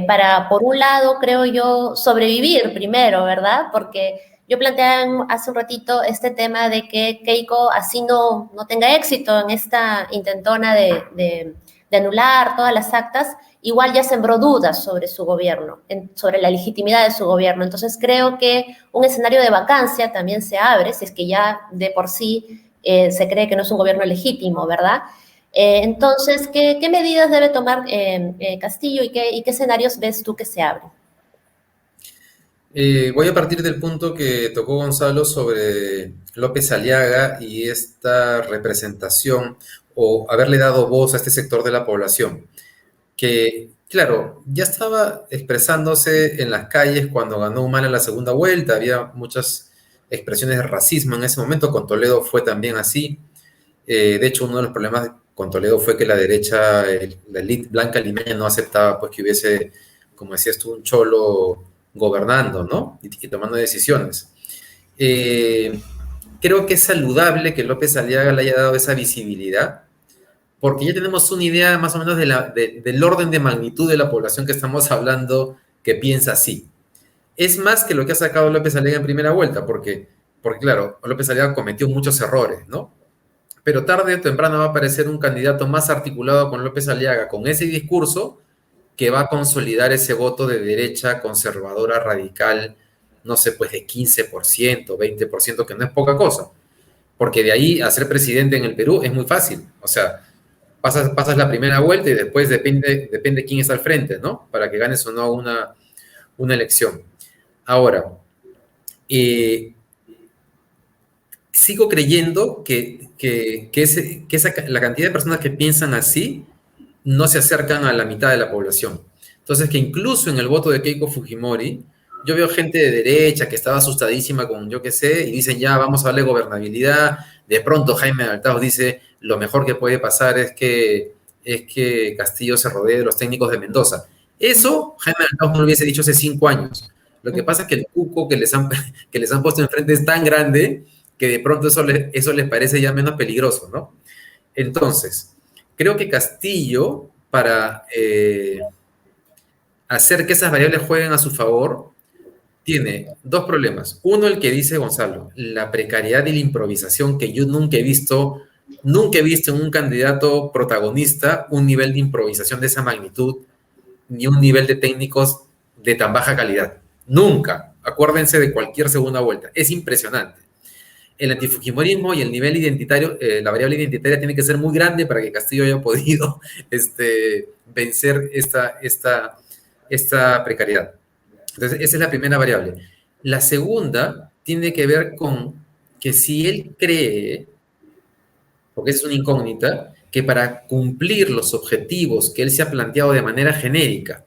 para, por un lado, creo yo, sobrevivir primero, ¿verdad? Porque yo planteaba hace un ratito este tema de que Keiko así no tenga éxito en esta intentona de anular todas las actas, igual ya sembró dudas sobre su gobierno, sobre la legitimidad de su gobierno. Entonces creo que un escenario de vacancia también se abre, si es que ya de por sí se cree que no es un gobierno legítimo, ¿verdad? Entonces, ¿qué medidas debe tomar Castillo y qué escenarios ves tú que se abren? Voy a partir del punto que tocó Gonzalo sobre López Aliaga y esta representación o haberle dado voz a este sector de la población, que, claro, ya estaba expresándose en las calles cuando ganó Humala la segunda vuelta, había muchas expresiones de racismo en ese momento, con Toledo fue también así. De hecho, uno de los problemas con Toledo fue que la derecha, la élite blanca limeña no aceptaba pues que hubiese, como decías tú, un cholo gobernando, ¿no? Y tomando decisiones. Eh, Creo que es saludable que López Aliaga le haya dado esa visibilidad, porque ya tenemos una idea más o menos del orden de magnitud de la población que estamos hablando que piensa así. Es más que lo que ha sacado López Aliaga en primera vuelta, porque claro, López Aliaga cometió muchos errores, ¿no? Pero tarde o temprano va a aparecer un candidato más articulado con López Aliaga, con ese discurso, que va a consolidar ese voto de derecha conservadora radical, no sé, pues de 15%, 20%, que no es poca cosa. Porque de ahí a ser presidente en el Perú es muy fácil. O sea, pasas la primera vuelta y después depende quién está al frente, ¿no? Para que ganes o no una elección. Ahora, sigo creyendo la cantidad de personas que piensan así no se acercan a la mitad de la población. Entonces, que incluso en el voto de Keiko Fujimori, yo veo gente de derecha que estaba asustadísima con yo qué sé, y dicen ya vamos a darle gobernabilidad. De pronto Jaime Altao dice lo mejor que puede pasar es que Castillo se rodee de los técnicos de Mendoza. Eso Jaime Altao no lo hubiese dicho hace 5 años. Lo que pasa es que el cuco que les han puesto enfrente es tan grande que de pronto eso les parece ya menos peligroso, ¿no? Entonces, creo que Castillo, para hacer que esas variables jueguen a su favor, tiene dos problemas. Uno, el que dice Gonzalo, la precariedad y la improvisación que yo nunca he visto en un candidato protagonista un nivel de improvisación de esa magnitud, ni un nivel de técnicos de tan baja calidad. Nunca. Acuérdense de cualquier segunda vuelta. Es impresionante. El antifujimorismo y el nivel identitario, la variable identitaria tiene que ser muy grande para que Castillo haya podido vencer esta precariedad. Entonces, esa es la primera variable. La segunda tiene que ver con que si él cree, porque esa es una incógnita, que para cumplir los objetivos que él se ha planteado de manera genérica,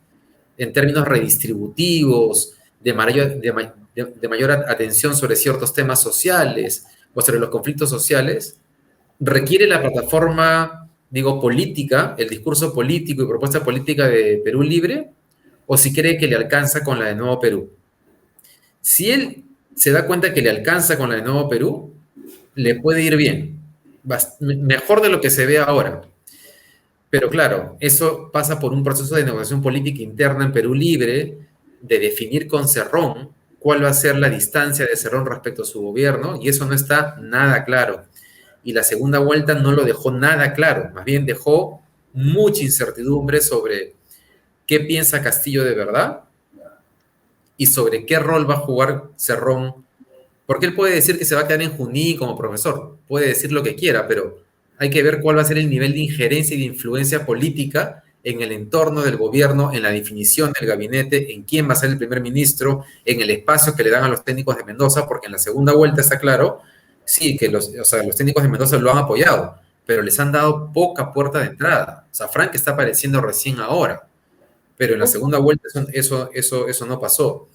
en términos redistributivos, de mayor atención sobre ciertos temas sociales o sobre los conflictos sociales, requiere la plataforma, digo, política, el discurso político y propuesta política de Perú Libre, o si cree que le alcanza con la de Nuevo Perú. Si él se da cuenta que le alcanza con la de Nuevo Perú, le puede ir bien, mejor de lo que se ve ahora. Pero claro, eso pasa por un proceso de negociación política interna en Perú Libre, de definir con Cerrón cuál va a ser la distancia de Cerrón respecto a su gobierno, y eso no está nada claro. Y la segunda vuelta no lo dejó nada claro, más bien dejó mucha incertidumbre sobre qué piensa Castillo de verdad y sobre qué rol va a jugar Cerrón, porque él puede decir que se va a quedar en Junín como profesor, puede decir lo que quiera, pero hay que ver cuál va a ser el nivel de injerencia y de influencia política en el entorno del gobierno, en la definición del gabinete, en quién va a ser el primer ministro, en el espacio que le dan a los técnicos de Mendoza, porque en la segunda vuelta está claro, sí, que los técnicos de Mendoza lo han apoyado, pero les han dado poca puerta de entrada. O sea, Frank está apareciendo recién ahora, pero en la segunda vuelta eso no pasó.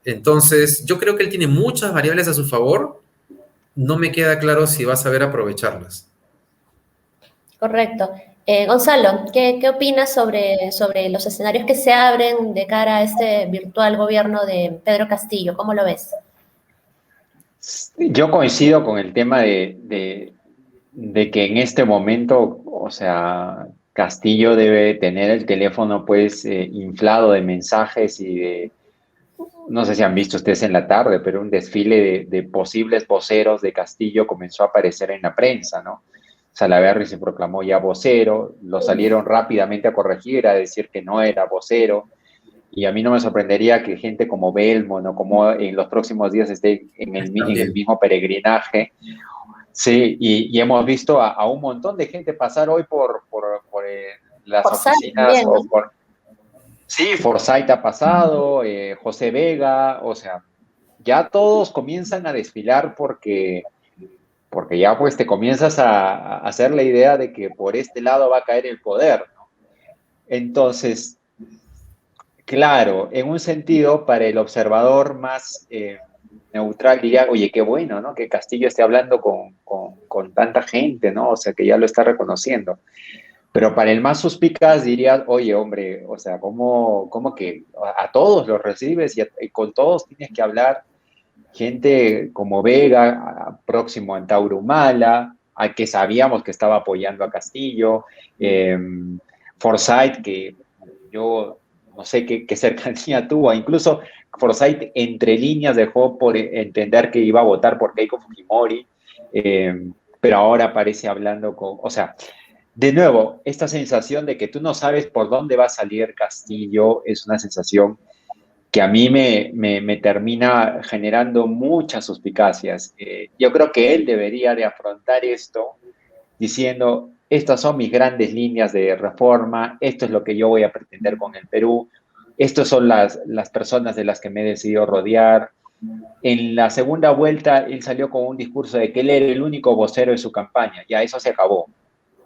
Entonces, yo creo que él tiene muchas variables a su favor, no me queda claro si va a saber aprovecharlas. Correcto. Gonzalo, ¿qué opinas sobre los escenarios que se abren de cara a este virtual gobierno de Pedro Castillo? ¿Cómo lo ves? Yo coincido con el tema de que en este momento, o sea, Castillo debe tener el teléfono pues inflado de mensajes y de, no sé si han visto ustedes en la tarde, pero un desfile de posibles voceros de Castillo comenzó a aparecer en la prensa, ¿no? Salaverry se proclamó ya vocero, lo salieron rápidamente a corregir, a decir que no era vocero, y a mí no me sorprendería que gente como Belmont o como en los próximos días esté en el También. mismo peregrinaje. Sí, y hemos visto a un montón de gente pasar hoy por las Por SAT oficinas también, ¿no? o por... Sí, Forsyth ha pasado, José Vega, o sea, ya todos comienzan a desfilar porque ya pues te comienzas a hacer la idea de que por este lado va a caer el poder, ¿no? Entonces, claro, en un sentido, para el observador más neutral diría, oye, qué bueno, ¿no? Que Castillo esté hablando con tanta gente, ¿no? O sea, que ya lo está reconociendo. Pero para el más suspicaz diría, oye, hombre, o sea, ¿cómo que a todos los recibes y con todos tienes que hablar? Gente como Vega, próximo a Antauro Humala, al que sabíamos que estaba apoyando a Castillo, eh, Forsyth, que yo no sé qué cercanía tuvo, incluso Forsyth entre líneas dejó por entender que iba a votar por Keiko Fujimori, pero ahora parece hablando con, o sea, de nuevo, esta sensación de que tú no sabes por dónde va a salir Castillo es una sensación que a mí me termina generando muchas suspicacias. Yo creo que él debería de afrontar esto diciendo, estas son mis grandes líneas de reforma, esto es lo que yo voy a pretender con el Perú, estas son las personas de las que me he decidido rodear. En la segunda vuelta, él salió con un discurso de que él era el único vocero de su campaña, ya eso se acabó.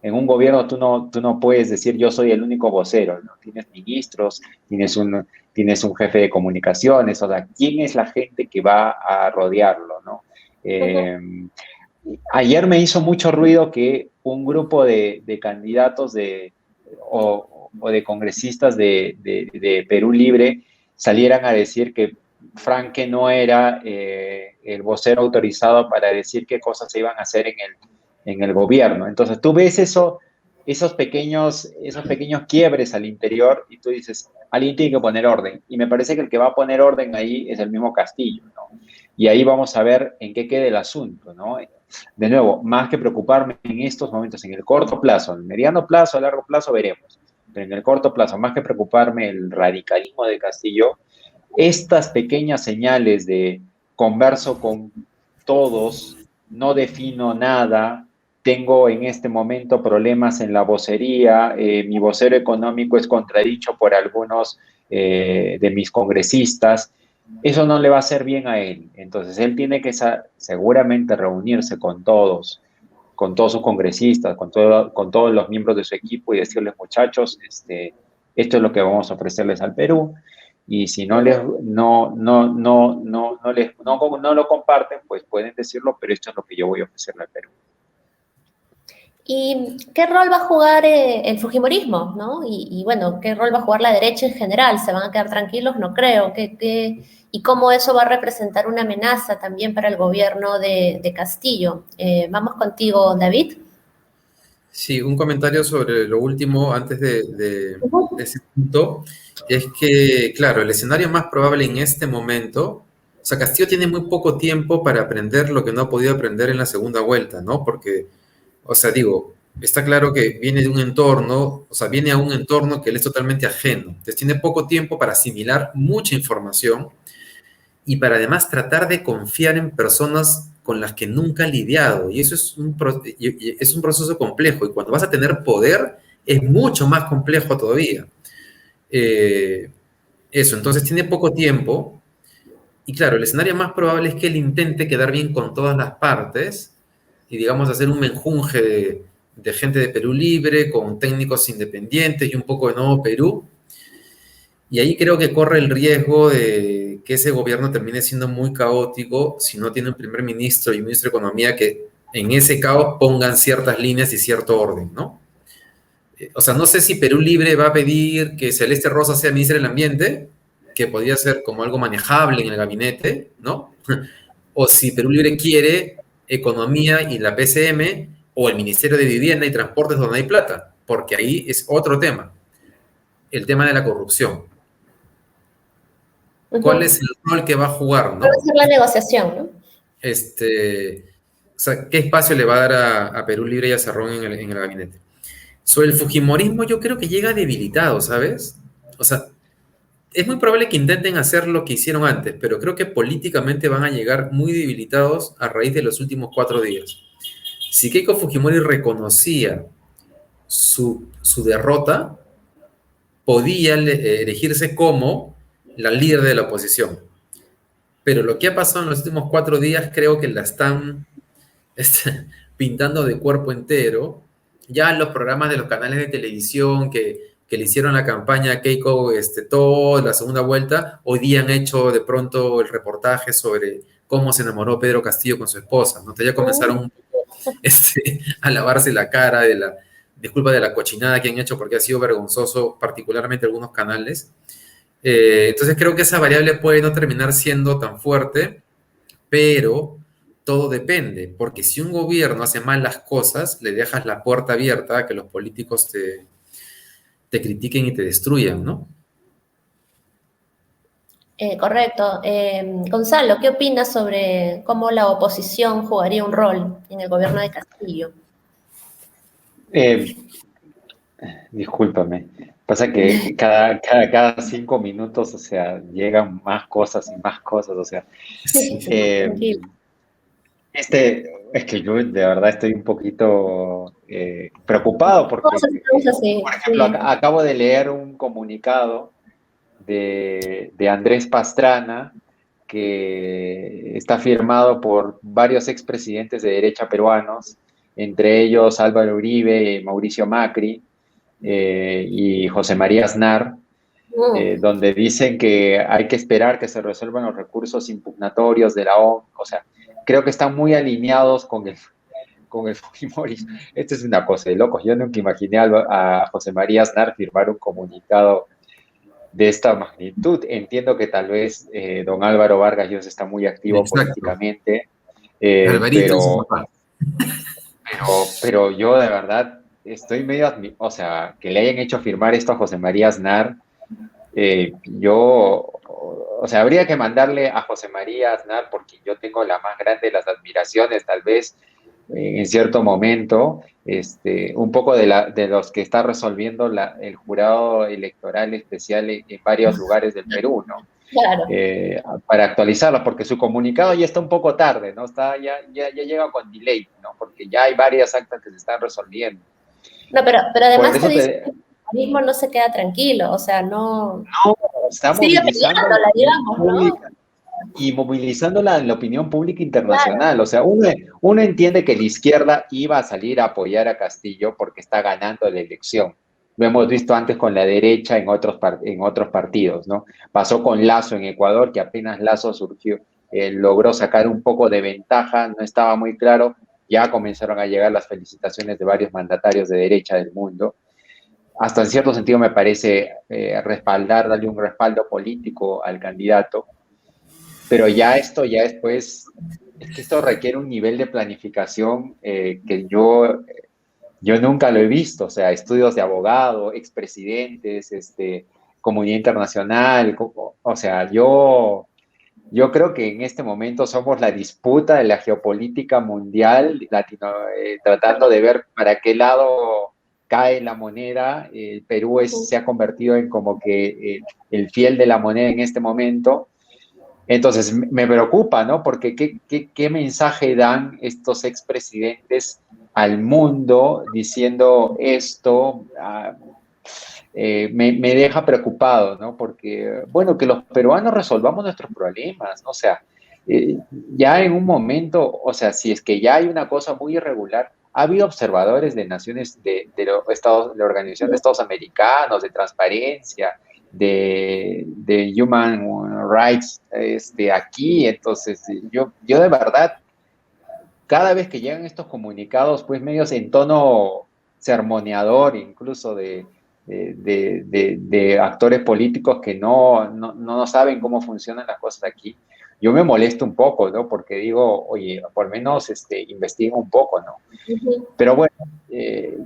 En un gobierno tú no puedes decir yo soy el único vocero, ¿no? Tienes ministros, tienes un jefe de comunicaciones, o sea, ¿quién es la gente que va a rodearlo, ¿no? Ujú. Eh, Ayer me hizo mucho ruido que un grupo de candidatos o de congresistas de Perú Libre salieran a decir que Franque no era el vocero autorizado para decir qué cosas se iban a hacer en el gobierno. Entonces tú ves eso, esos pequeños quiebres al interior y tú dices, alguien tiene que poner orden. Y me parece que el que va a poner orden ahí es el mismo Castillo, ¿no? Y ahí vamos a ver en qué queda el asunto, ¿no? De nuevo, más que preocuparme en estos momentos, en el corto plazo, en el mediano plazo, a largo plazo veremos, pero en el corto plazo, más que preocuparme el radicalismo de Castillo, estas pequeñas señales de converso con todos, no defino nada, tengo en este momento problemas en la vocería, mi vocero económico es contradicho por algunos de mis congresistas, eso no le va a hacer bien a él. Entonces, él tiene que seguramente reunirse con todos sus congresistas, con todos los miembros de su equipo y decirles, muchachos, esto es lo que vamos a ofrecerles al Perú. Y si no les, no lo comparten, pues pueden decirlo, pero esto es lo que yo voy a ofrecerle al Perú. ¿Y qué rol va a jugar el fujimorismo, ¿no? Y bueno, ¿qué rol va a jugar la derecha en general? ¿Se van a quedar tranquilos? No creo. ¿Y cómo eso va a representar una amenaza también para el gobierno de Castillo? Vamos contigo, David. Sí, un comentario sobre lo último antes de Ujú. ese punto, es que, claro, el escenario más probable en este momento, o sea, Castillo tiene muy poco tiempo para aprender lo que no ha podido aprender en la segunda vuelta, ¿no? Porque, o sea, digo, está claro que viene de un entorno, o sea, viene a un entorno que él es totalmente ajeno, entonces tiene poco tiempo para asimilar mucha información y para además tratar de confiar en personas con las que nunca ha lidiado. Y eso es un proceso complejo. Y cuando vas a tener poder, es mucho más complejo todavía. Eh, Eso, entonces tiene poco tiempo. Y claro, el escenario más probable es que él intente quedar bien con todas las partes y, digamos, hacer un menjunje de gente de Perú Libre, con técnicos independientes y un poco de Nuevo Perú. Y ahí creo que corre el riesgo de que ese gobierno termine siendo muy caótico si no tiene un primer ministro y un ministro de Economía que en ese caos pongan ciertas líneas y cierto orden, ¿no? O sea, no sé si Perú Libre va a pedir que Celeste Rosa sea ministra del Ambiente, que podría ser como algo manejable en el gabinete, ¿no? O si Perú Libre quiere Economía y la PCM, o el Ministerio de Vivienda y Transportes donde hay plata, porque ahí es otro tema, el tema de la corrupción. ¿Cuál es el rol que va a jugar, Va a no? ser la negociación, ¿no? O sea, ¿qué espacio le va a dar a Perú Libre y a Cerrón en el gabinete? Sobre el fujimorismo yo creo que llega debilitado, ¿sabes? O sea, es muy probable que intenten hacer lo que hicieron antes, pero creo que políticamente van a llegar muy debilitados a raíz de los últimos 4 días. Si Keiko Fujimori reconocía su derrota, podía elegirse como la líder de la oposición. Pero lo que ha pasado en los últimos 4 días creo que la están pintando de cuerpo entero. Ya los programas de los canales de televisión que le hicieron la campaña a Keiko toda la segunda vuelta, hoy día han hecho de pronto el reportaje sobre cómo se enamoró Pedro Castillo con su esposa. ¿No? Entonces ya comenzaron un poco a lavarse la cara disculpa de la cochinada que han hecho porque ha sido vergonzoso, particularmente algunos canales. Entonces creo que esa variable puede no terminar siendo tan fuerte, pero todo depende, porque si un gobierno hace mal las cosas, le dejas la puerta abierta a que los políticos te critiquen y te destruyan, ¿no? Correcto. Gonzalo, ¿qué opinas sobre cómo la oposición jugaría un rol en el gobierno de Castillo? Discúlpame. Pasa que cada 5 minutos, o sea, llegan más cosas y más cosas, o sea. eh, Tranquilo. es que yo de verdad estoy un poquito preocupado porque, Todos estamos así, por ejemplo, sí. acabo de leer un comunicado de Andrés Pastrana que está firmado por varios expresidentes de derecha peruanos, entre ellos Álvaro Uribe, Mauricio Macri y José María Aznar, Mm, donde dicen que hay que esperar que se resuelvan los recursos impugnatorios de la OMP. O sea, creo que están muy alineados con el Fujimorismo. Esto es una cosa de locos. Yo nunca imaginé a José María Aznar firmar un comunicado de esta magnitud. Entiendo que tal vez don Álvaro Vargas Llosa está muy activo Exacto. políticamente, Alvarito y su papá. pero yo de verdad estoy medio, o sea, que le hayan hecho firmar esto a José María Aznar, o sea, habría que mandarle a José María Aznar, porque yo tengo la más grande de las admiraciones, tal vez en cierto momento, un poco de los que está resolviendo el jurado electoral especial en varios lugares del Perú, ¿no? claro. Para actualizarlo, porque su comunicado ya está un poco tarde, ¿no? Ya llega con delay, ¿no? Porque ya hay varias actas que se están resolviendo. No, pero Por además te eso dice que el fujimorismo no se queda tranquilo, o sea, no está sigue movilizando la peleándola, opinión digamos, ¿no? pública y movilizando la opinión pública Claro, internacional. O sea, uno entiende que la izquierda iba a salir a apoyar a Castillo porque está ganando la elección. Lo hemos visto antes con la derecha en otros partidos, ¿no? Pasó con Lazo en Ecuador, que apenas Lazo surgió, logró sacar un poco de ventaja, no estaba muy claro, ya comenzaron a llegar las felicitaciones de varios mandatarios de derecha del mundo. Hasta en cierto sentido me parece darle un respaldo político al candidato, pero ya después, es que esto requiere un nivel de planificación que yo nunca lo he visto. O sea, estudios de abogado, expresidentes, comunidad internacional. O sea, yo creo que en este momento somos la disputa de la geopolítica mundial, tratando de ver para qué lado cae la moneda. Perú se ha convertido en como que el fiel de la moneda en este momento. Entonces, me preocupa, ¿no? Porque ¿qué mensaje dan estos expresidentes al mundo diciendo esto? Me deja preocupado, ¿no? Porque, bueno, que los peruanos resolvamos nuestros problemas, ¿no? O sea, ya en un momento, o sea, si es que ya hay una cosa muy irregular, ha habido observadores de naciones, de Organización de Estados Americanos, de Transparencia, de Human Rights, aquí. Entonces, yo de verdad, cada vez que llegan estos comunicados, pues medios en tono sermoneador incluso de actores políticos que no saben cómo funcionan las cosas aquí. Yo me molesto un poco, ¿no? Porque digo, oye, por lo menos investiguen un poco, ¿no? Ujú. Pero bueno,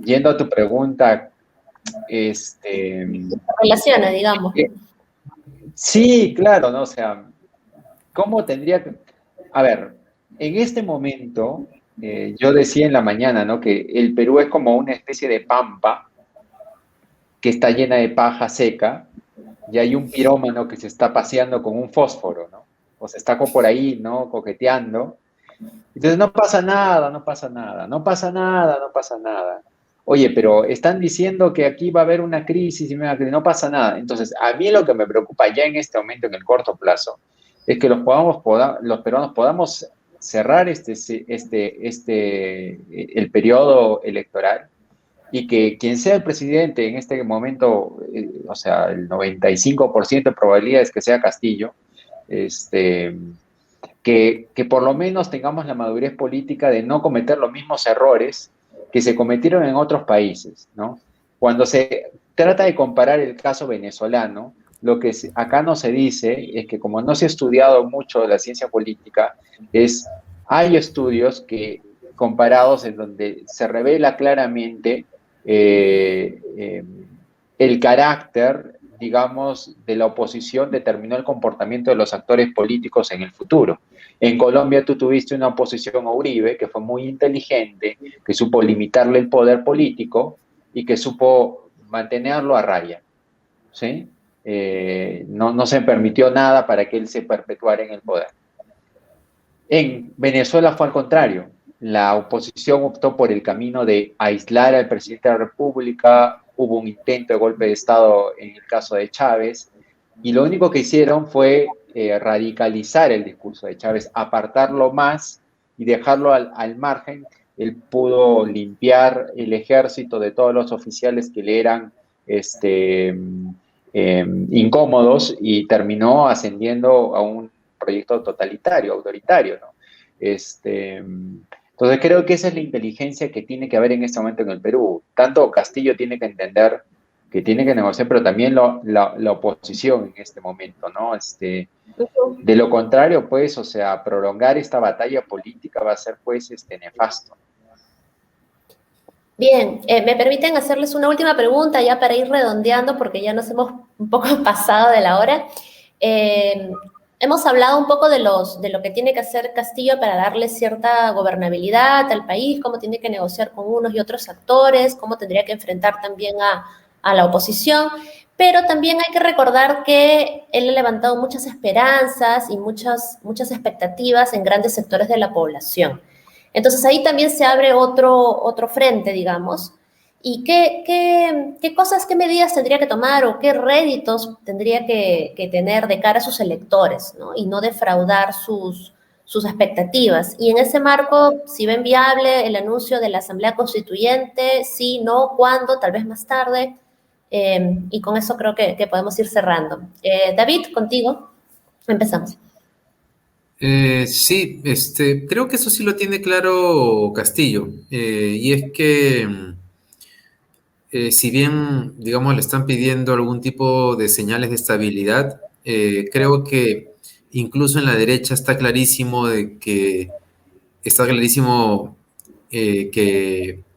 yendo a tu pregunta, Relaciona, digamos. sí, claro, ¿no? O sea, ¿cómo tendría que...? A ver, en este momento, yo decía en la mañana, ¿no? Que el Perú es como una especie de pampa que está llena de paja seca y hay un pirómano que se está paseando con un fósforo, ¿no? O se está por ahí, ¿no? Coqueteando. Entonces no pasa nada, no pasa nada, no pasa nada, no pasa nada. Oye, pero están diciendo que aquí va a haber una crisis y no pasa nada. Entonces, a mí lo que me preocupa ya en este momento, en el corto plazo, es que los peruanos podamos cerrar el periodo electoral y que quien sea el presidente en este momento, o sea, el 95% de probabilidades que sea Castillo, que por lo menos tengamos la madurez política de no cometer los mismos errores que se cometieron en otros países, ¿no? Cuando se trata de comparar el caso venezolano, lo que acá no se dice es que como no se ha estudiado mucho la ciencia política, hay estudios que comparados en donde se revela claramente el carácter, digamos, de la oposición determinó el comportamiento de los actores políticos en el futuro. En Colombia tú tuviste una oposición a Uribe que fue muy inteligente, que supo limitarle el poder político y que supo mantenerlo a raya, ¿sí? No se permitió nada para que él se perpetuara en el poder. En Venezuela fue al contrario. La oposición optó por el camino de aislar al presidente de la República, hubo un intento de golpe de Estado en el caso de Chávez, y lo único que hicieron fue radicalizar el discurso de Chávez, apartarlo más y dejarlo al margen. Él pudo limpiar el ejército de todos los oficiales que le eran incómodos y terminó ascendiendo a un proyecto totalitario, autoritario, ¿no? Entonces creo que esa es la inteligencia que tiene que haber en este momento en el Perú. Tanto Castillo tiene que entender que tiene que negociar, pero también la oposición en este momento, ¿no? De lo contrario, pues, o sea, prolongar esta batalla política va a ser, pues, nefasto. Bien, me permiten hacerles una última pregunta ya para ir redondeando porque ya nos hemos un poco pasado de la hora. Hemos hablado un poco de lo que tiene que hacer Castillo para darle cierta gobernabilidad al país, cómo tiene que negociar con unos y otros actores, cómo tendría que enfrentar también a la oposición, pero también hay que recordar que él ha levantado muchas esperanzas y muchas expectativas en grandes sectores de la población. Entonces ahí también se abre otro frente, digamos. ¿Y qué cosas, qué medidas tendría que tomar o qué réditos tendría que tener de cara a sus electores, ¿no? Y no defraudar sus expectativas? Y en ese marco, si ven viable el anuncio de la Asamblea Constituyente, sí, no, cuándo, tal vez más tarde. Y con eso creo que podemos ir cerrando. David, contigo, empezamos. Sí, creo que eso sí lo tiene claro Castillo, y es que si bien, digamos, le están pidiendo algún tipo de señales de estabilidad, creo que incluso en la derecha está clarísimo que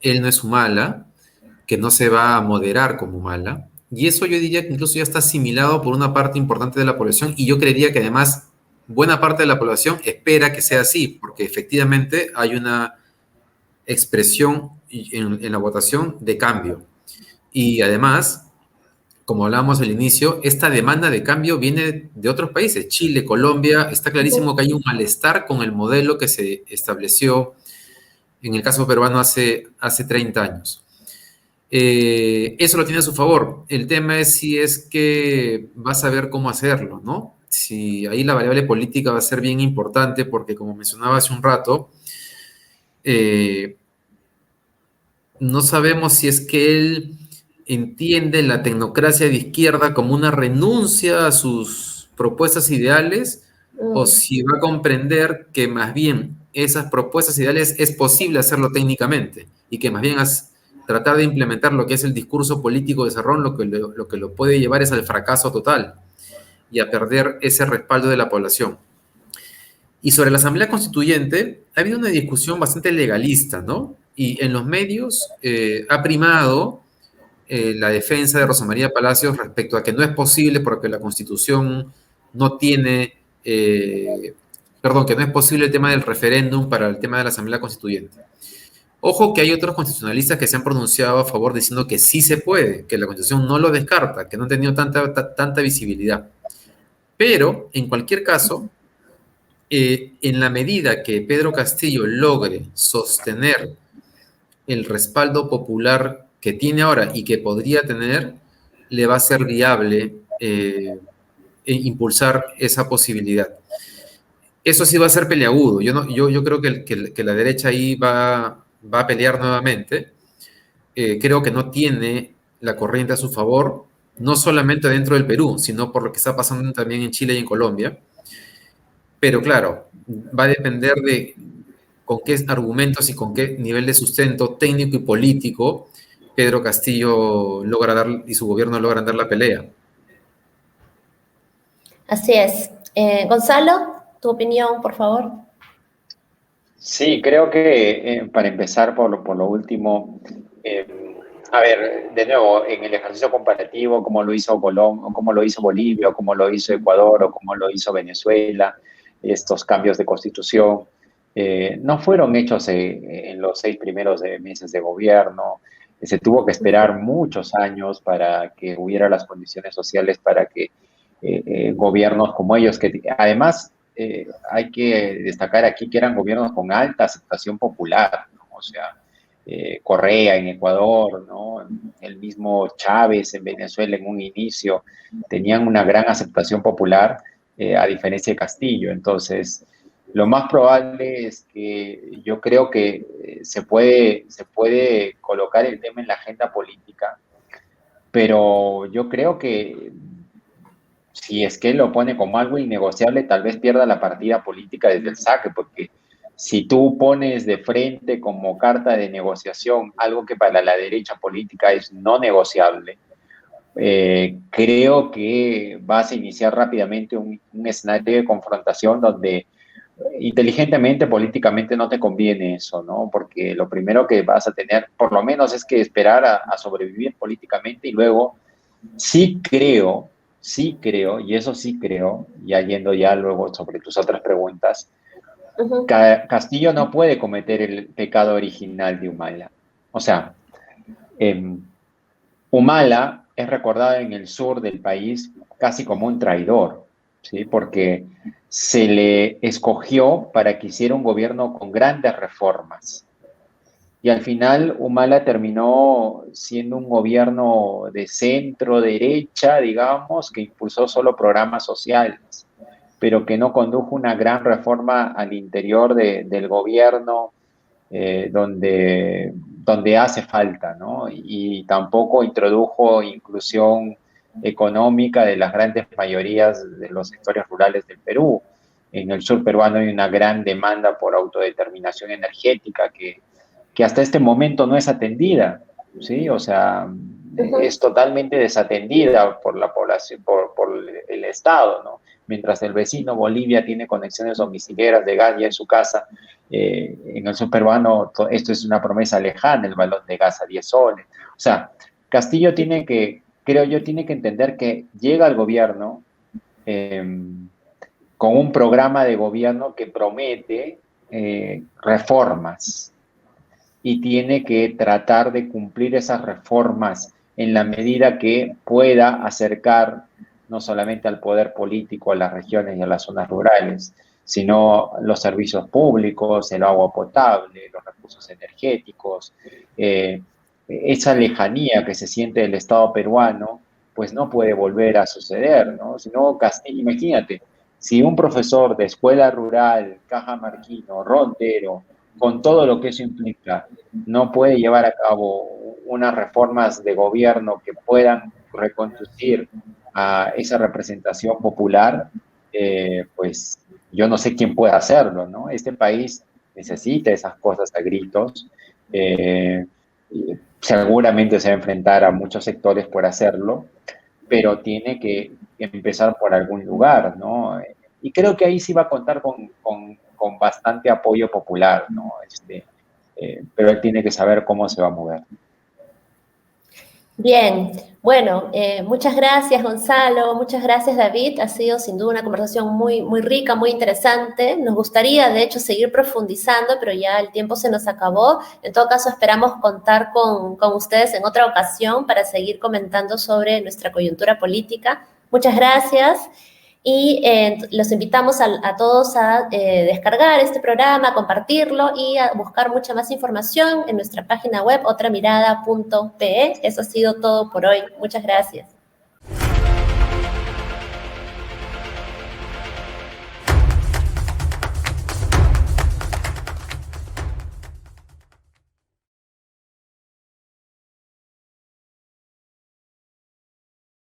él no es Humala, que no se va a moderar como Humala, y eso yo diría que incluso ya está asimilado por una parte importante de la población, y yo creería que además buena parte de la población espera que sea así, porque efectivamente hay una expresión en la votación de cambio. Y además, como hablábamos al inicio, esta demanda de cambio viene de otros países, Chile, Colombia. Está clarísimo que hay un malestar con el modelo que se estableció en el caso peruano hace 30 años. Eso lo tiene a su favor. El tema es si es que va a saber cómo hacerlo, ¿no? Si ahí la variable política va a ser bien importante porque, como mencionaba hace un rato, no sabemos si es que él entiende la tecnocracia de izquierda como una renuncia a sus propuestas ideales o si va a comprender que más bien esas propuestas ideales es posible hacerlo técnicamente y que más bien tratar de implementar lo que es el discurso político de Cerrón, lo que lo puede llevar es al fracaso total y a perder ese respaldo de la población. Y sobre la Asamblea Constituyente, ha habido una discusión bastante legalista, ¿no? Y en los medios ha primado la defensa de Rosa María Palacios respecto a que no es posible porque la Constitución no tiene, que no es posible el tema del referéndum para el tema de la Asamblea Constituyente. Ojo que hay otros constitucionalistas que se han pronunciado a favor diciendo que sí se puede, que la Constitución no lo descarta, que no ha tenido tanta visibilidad. Pero, en cualquier caso, en la medida que Pedro Castillo logre sostener el respaldo popular que tiene ahora y que podría tener, le va a ser viable impulsar esa posibilidad. Eso sí va a ser peleagudo. Yo creo que la derecha ahí va a pelear nuevamente. Creo que no tiene la corriente a su favor, no solamente dentro del Perú, sino por lo que está pasando también en Chile y en Colombia. Pero claro, va a depender de con qué argumentos y con qué nivel de sustento técnico y político Pedro Castillo y su gobierno logran dar la pelea. Así es. Gonzalo, tu opinión, por favor. Sí, creo que para empezar por lo último, a ver, de nuevo, en el ejercicio comparativo, como lo hizo Colombia, o como lo hizo Bolivia, o como lo hizo Ecuador, o como lo hizo Venezuela, estos cambios de constitución, no fueron hechos en los 6 primeros meses de gobierno. Se tuvo que esperar muchos años para que hubiera las condiciones sociales para que gobiernos como ellos, que además hay que destacar aquí que eran gobiernos con alta aceptación popular, ¿no? O sea, Correa en Ecuador, ¿no? El mismo Chávez en Venezuela en un inicio, tenían una gran aceptación popular, a diferencia de Castillo. Entonces, lo más probable es que yo creo que se puede colocar el tema en la agenda política, pero yo creo que si es que lo pone como algo innegociable, tal vez pierda la partida política desde el saque, porque si tú pones de frente como carta de negociación algo que para la derecha política es no negociable, creo que vas a iniciar rápidamente un escenario de confrontación donde inteligentemente, políticamente no te conviene eso, ¿no? Porque lo primero que vas a tener, por lo menos, es que esperar a sobrevivir políticamente y luego sí creo, y eso sí creo, ya yendo ya luego sobre tus otras preguntas, Castillo no puede cometer el pecado original de Humala. O sea, Humala es recordado en el sur del país casi como un traidor, ¿sí? Porque se le escogió para que hiciera un gobierno con grandes reformas. Y al final Humala terminó siendo un gobierno de centro derecha, digamos, que impulsó solo programas sociales, pero que no condujo una gran reforma al interior del gobierno, donde hace falta, ¿no? Y tampoco introdujo inclusión económica de las grandes mayorías de los sectores rurales del Perú. En el sur peruano hay una gran demanda por autodeterminación energética que hasta este momento no es atendida, ¿sí? O sea, es totalmente desatendida por la población, por el Estado, ¿no? Mientras el vecino Bolivia tiene conexiones domiciliarias de gas ya en su casa, en el sur peruano esto es una promesa lejana, el balón de gas a 10 soles. O sea, Castillo creo yo, tiene que entender que llega al gobierno con un programa de gobierno que promete reformas, y tiene que tratar de cumplir esas reformas en la medida que pueda acercar no solamente al poder político a las regiones y a las zonas rurales, sino los servicios públicos, el agua potable, los recursos energéticos, esa lejanía que se siente del Estado peruano, pues no puede volver a suceder, ¿no? Si no, imagínate, si un profesor de escuela rural, Cajamarquino, Rondero, con todo lo que eso implica, no puede llevar a cabo unas reformas de gobierno que puedan reconducir a esa representación popular, pues yo no sé quién puede hacerlo, ¿no? Este país necesita esas cosas a gritos, seguramente se va a enfrentar a muchos sectores por hacerlo, pero tiene que empezar por algún lugar, ¿no? Y creo que ahí sí va a contar con bastante apoyo popular, ¿no? Pero él tiene que saber cómo se va a mover. Bien, bueno, muchas gracias Gonzalo, muchas gracias David, ha sido sin duda una conversación muy, muy rica, muy interesante. Nos gustaría de hecho seguir profundizando, pero ya el tiempo se nos acabó. En todo caso esperamos contar con ustedes en otra ocasión para seguir comentando sobre nuestra coyuntura política. Muchas gracias. Y los invitamos a todos a descargar este programa, a compartirlo y a buscar mucha más información en nuestra página web otramirada.pe. Eso ha sido todo por hoy. Muchas gracias.